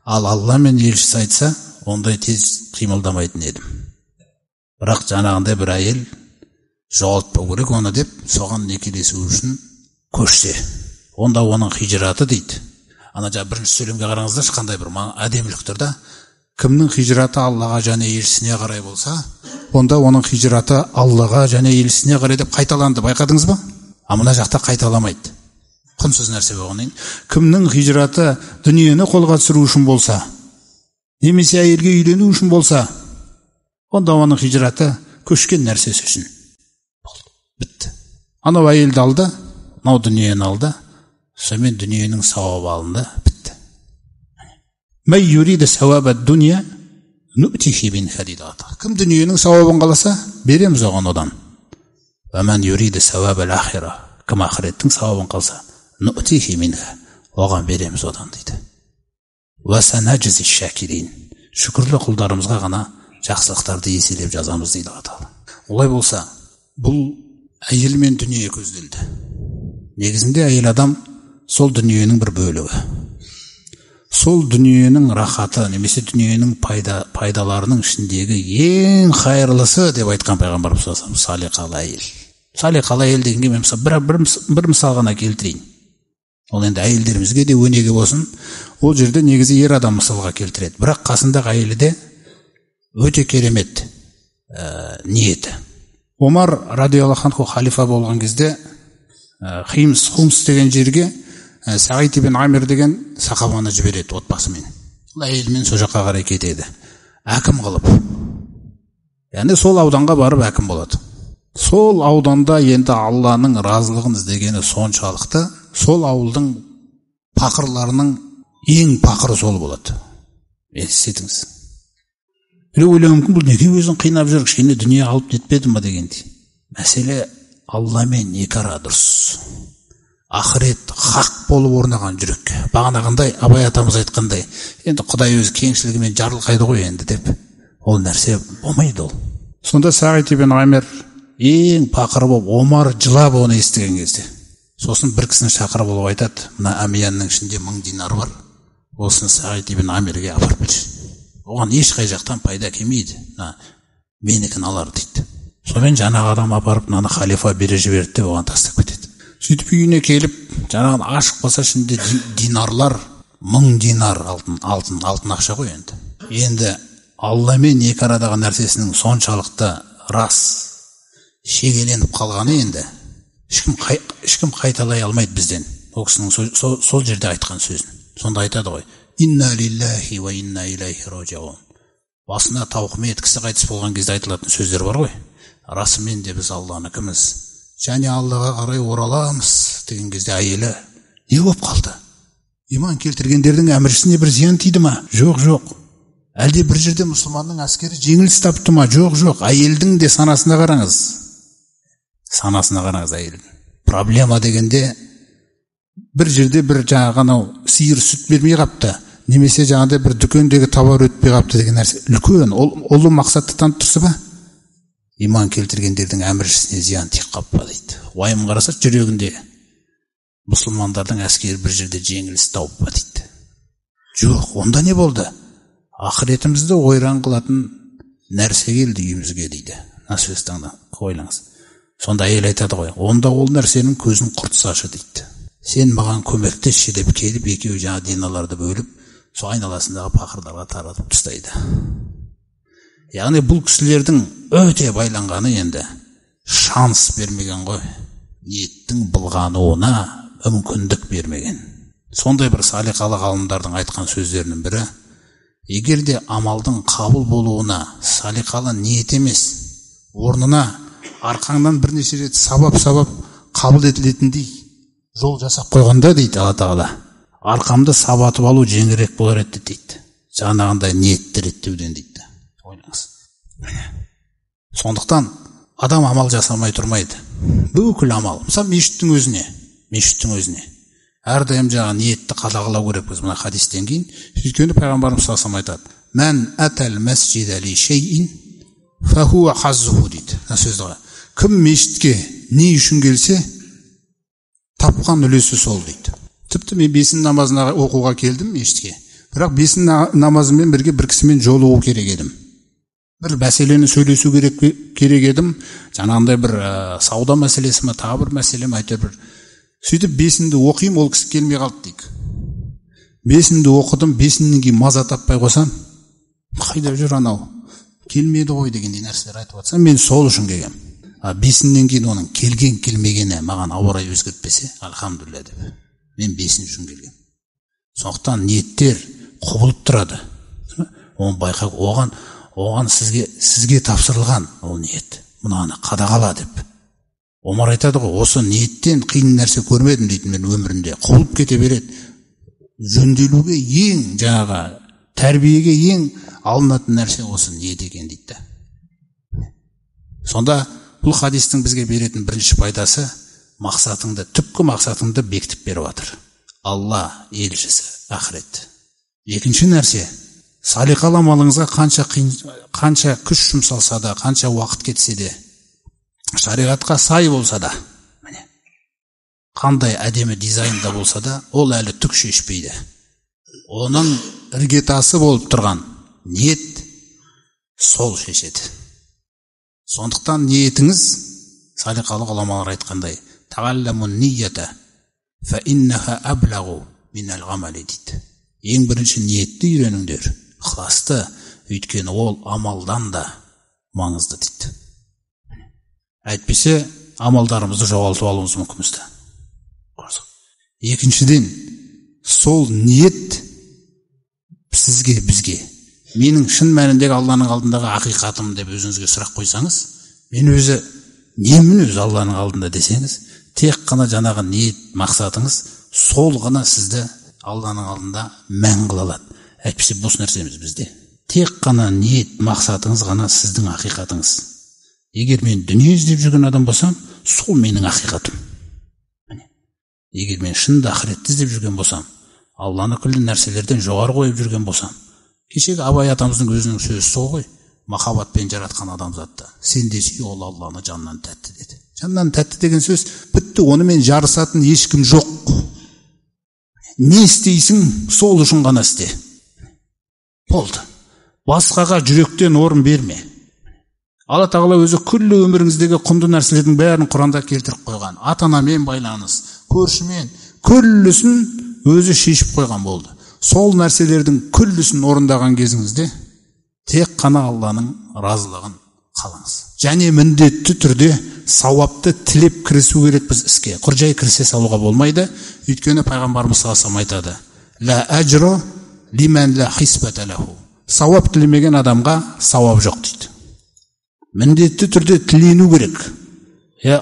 Ал Алла мен елшісі айтса, ондай тез қимылдамайтын едім. Бірақ жаңағындай бір әйел жоғалтпау керек оны деп, соған некелесу үшін көшсе, онда оның хижраты дейді. Ана жаңа бірінші сөйлемге қараңыздаршы, қандай бір әдеміліктер да. Кімнің хижраты Аллаға және елшісіне қарай болса, онда оның хижраты Аллаға және елшісіне қарай деп қайталанды. Байқадыңыз ба? Мына жақта қайталамайды. Құнсыз нәрсе болғаннан. Кімнің хижраты дүниені қолға түсіру үшін болса, немесе әйелге үйлену үшін болса, онда оның хижраты көшкен нәрсесі үшін. Бітті. Анау әйелді алды, мынау дүниені алды, сонымен дүниенің сауабы алынды, бітті. Май юрида сауабат дүния ну'тихи минха дейді. Кім дүниенің сауабын қаласа, береміз оған одан. Ваман юриди сауабал ахира. Кім ақыреттің сауабын қалса, ну'тихи минха. Оған береміз одан дейді. Васанаджзи шакирин. Шүкірлі құлдарымызға ғана жақсылықтарды еселеп жазамыз дейді Алла Тағала. Олай болса, бұл әйел мен дүние көзделді. Негізінде әйел адам сол дүниенің бір бөлігі. Сол дүниенің рахаты, немесе дүниенің пайдаларының ішіндегі ең хайырлысы деп айтқан пайғамбарымыз саллаллаху алейхи ва саллям салиқалы әйел. Салиқалы әйел дегенге мен бір мысал ғана келтірейін. Ол енді әйелдерімізге де өнеге болсын. Ол жерде негізі ер адам мысалға келтіреді. Бірақ қасындағы әйелі де өте керемет ниеті. Омар радиаллаху анху халифа болған кезде Хумс деген жерге Саид ибн Амир деген сахабаны жібереді отбасымен. Әйелмен сол жаққа қарай кетеді. Әкім қылып. Яғни сол ауданға барып әкім болады. Сол ауданда енді Алланың разылығын іздегені соншалықты, сол ауылдың пақырларының ең пақыры сол болады. Елестетіңіз. Біреу ойлауы мүмкін, бұл неге өзін қинап жүр, кішкене дүние алып нетпеді ма дегендей. Мәселе Алламен екі ара дұрыс. Ақырет хақ болып орнаған жүрек. Бағанағындай Абай атамыз айтқандай, енді Құдай өз кеңшілігімен жарылқайды ғой енді деп. Ол нәрсе болмайды ол. Сонда Саид ибн Амир ең пақыры болып, Омар жылап оны естіген кезде. Сосын бір кісіні шақырып болып айтады, мына әмиянның ішінде 1000 динар бар, осыны Саид ибн Амирге апарып берші. Оған ешқай жақтан пайда келмейді. Менікін алар дейді. Сонымен жаңағы адам апарып мынаны халифа бере жіберді деп оған тастап кетеді. Сөйтіп үйіне келіп, жаңағын ашық болса ішінде динарлар, 1000 динар алтын ақша ғой енді. Енді Алламен екі арадағы нәрсесінің соншалықты рас шегеленіп қалғаны енді ешкім қайталай алмайды бізден. Ол кісінің сол жерде айтқан сөзін. Сонда айтады ғой: Инна лиллахи ва инна илайхи раджиун. Басына тауқымет кісі қайтыс болған кезде айтылатын сөздер бар ғой. Расымен де біз Алланыкіміз, және Аллаға қарай ораламыз деген кезде әйелі не болып қалды? Иман келтіргендердің әміршісіне бір зиян тиді ма? Жоқ. Әлде бір жерде мұсылманның әскері жеңіліс тапты ма? Жоқ. Әйелдің де санасына қараңыз. Санасына қараңыз әйелдің. Проблема дегенде бір жерде бір жаңағы сиыр сүт бермей қапты, немесе жаңағыдай бір дүкендегі товар өтпей қапты деген нәрсе үлкен, ол мақсатты танып тұрса ба? Иман келтіргендердің әміршісіне зиян тиіп қаппа дейді. Уайым қараса жүрегінде мұсылмандардың әскері бір жерде жеңіліс тауып па дейді. Жоқ, онда не болды? Ақыретімізді ойран қылатын нәрсе келді үйімізге дейді. Насөстаңда ойлаңыз. Сонда әйел айтады ғой: онда ол нәрсенің көзін құртсашы дейді. Сен маған көмектесші деп келіп, екеуі жаңа диналарды бөліп, сол айналасындағы пақырларға таратып тастайды. Яғни бұл кісілердің өте байланғаны енді шанс бермеген ғой. Ниеттің былғануына мүмкіндік бермеген. Сондай бір салиқалы ғалымдардың айтқан сөздерінің бірі: егер де амалдың қабыл болуына салиқалы ниет емес, орнына арқаңнан бірнеше рет сабап қабыл етілетіндей жол жасап қойғанда дейді Алла Тағала, арқамды сабатып алу жеңілірек болар еді дейді. Жаңағындай ниетті реттеуден дейді. Ойлаңыз. Сондықтан адам амал жасамай тұрмайды. Бүкіл амал. Мысалы мешіттің өзіне. Әрдайым жаңа ниетті қадағалау керек біз мына хадистен кейін. Өйткені пайғамбарымыз саллаллаху алейхи ва саллям айтады: "Мән атал масжида ли шейин фахуа хаззуху" дейді. Сөзді кім мешітке не үшін келсе, тапқан үлесі сол дейді. Тіпті мен бесін намазына оқуға келдім мешітке. Бірақ бесін намазымен бірге бір кісімен жолығу керек едім. Бір мәселені сөйлесу керек едім. Жаңағындай бір сауда мәселесі ме, тағы бір мәселе ме, әйтеуір бір. Сөйтіп бесінді оқимын, ол кісі келмей қалды дейік. Бесінді оқыдым, бесіннен кейін маза таппай қойсам, қайда жүр анау? Келмеді ғой дегендей нәрселер айтып жатсам, мен сол үшін келгем. Бесіннен кейін оның келмегені маған ауа райы өзгертпесе, альхамдулилля деп. Мен бесін үшін келгем. Сондықтан ниеттер құбылып тұрады. Оны байқап, оған сізге тапсырылған ол ниет. Мынаны қадағала деп. Омар айтады ғой: осы ниеттен қиын нәрсе көрмедім дейді мен өмірімде. Құбылып кете береді. Жөнделуге ең жаңағы тәрбиеге ең алынатын нәрсе осы ниет екен дейді. Сонда бұл хадистің бізге беретін бірінші пайдасы, мақсатыңды, түпкі мақсатыңды бекітіп беріп жатыр. Алла, елшісі, ақырет. Екінші нәрсе, салиқалы амалыңызға қанша күш жұмсалса да, қанша уақыт кетсе де, шариғатқа сай болса да, қандай әдемі дизайнда болса да, ол әлі түк шешпейді. Оның іргетасы болып тұрған ниет сол шешеді. Сондықтан ниетіңіз, салиқалы ғұламалар айтқандай, тағалламун ниyyата фа иннаха аблағу минал ғамали дейді. Ең бірінші ниетті үйреніңдер, ықыласты, өйткені ол амалдан да маңызды дейді. Әйтпесе амалдарымызды жоғалтып алуымыз мүмкін. Екіншіден, сол ниет сізге, бізге, менің шын мәніндегі Алланың алдындағы ақиқатым деп өзіңізге сұрақ қойсаңыз, мен өзі немін өзі Алланың алдында десеңіз, тек қана жаңағы ниет мақсатыңыз сол ғана сізді Алланың алдында мән қыла алады. Әйтпесе бос нәрсеміз бізде. Тек қана ниет мақсатыңыз ғана сіздің ақиқатыңыз. Егер мен дүние іздеп жүрген адам болсам, сол менің ақиқатым. Егер мен шынында ақыретті іздеп жүрген болсам, Алланы күллі нәрселерден жоғары қойып жүрген болсам, кешегі Абай атамыздың өзінің сөзі сол ғой, махаббатпен жаратқан адамзатты сен де сүй, ол Алланы жаннан тәтті деді. Жаннан тәтті деген сөз бітті, онымен жарысатын ешкім жоқ. Не істейсің, сол үшін ғана істе. Болды. Басқаға жүректен орын берме. Алла тағала өзі күллі өміріңіздегі құнды нәрселердің бәрін Құранда келтіріп қойған. Ата-анамен байланыс, көршімен, күллісін өзі шешіп қойған болды. Сол нәрселердің күллісін орындаған кезіңізде тек қана Алланың разылығын қалаңыз. Және міндетті түрде сауапты тілеп кірісу керек біз іске. Құр жай кірісе салуға болмайды. Өйткені пайғамбарымыз саллаллаху айтады: "Ла ажро лиман ла хисбата лаху." Сауап тілемеген адамға сауап жоқ дейді. Міндетті түрде тілену керек.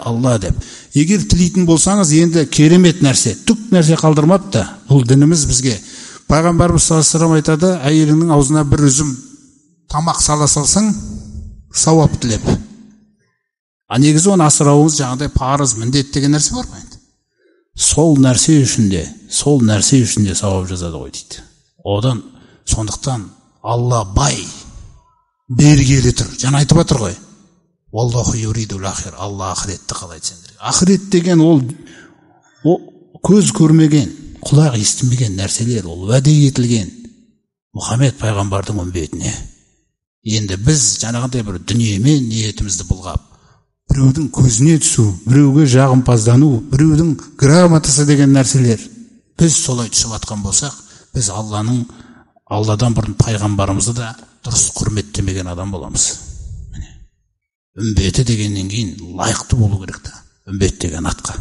Алла деп. Егер тілейтін болсаңыз, енді керемет нәрсе, түк нәрсе қалдырмапты. Бұл дініміз бізге. Пайғамбарымыз саллаллаху айтады: әйеліңнің аузына бір үзім тамақ сала салсаң, сауап тілеп. Негізі оны асырауыңыз жаңағыдай парыз, міндет деген нәрсе бар ма енді? Сол нәрсе үшін де сауап жазады ғой дейді. Одан сондықтан Алла бай, бергелі тұр. Жаңа айтып жатыр ғой. Аллаху юридул ахир. Алла ақыретті қалайды сендерге. Ақырет деген ол көз көрмеген, құлақ естімеген нәрселер, ол уәде етілген Мұхаммед пайғамбардың үмбетіне. Енді біз жаңағыдай бір дүниемен ниетімізді бұлғап, біреудің көзіне түсу, біреуге жағымпаздану, біреудің грамотасы деген нәрселер, біз солай түсіп атқан болсақ, біз Алладан бұрын пайғамбарымызды да дұрыс құрметтемеген адам боламыз. Үмбеті дегеннен кейін лайықты болу керек та, үмбет деген атқа.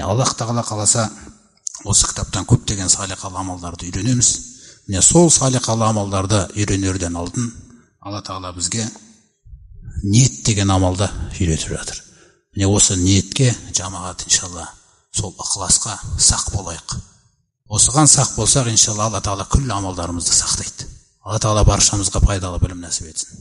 Аллах тағала қаласа, осы кітаптан көптеген салиқалы амалдарды үйренеміз. Сол салиқалы амалдарды үйренерден алдын Алла тағала бізге ниет деген амалды үйретіп жатыр. Осы ниетке жамағат иншалла сол ықыласқа сақ болайық. Осыған сақ болсақ, иншалла Алла тағала күллі амалдарымызды сақтайды. Алла тағала баршамызға пайдалы білім нәсіп етсін.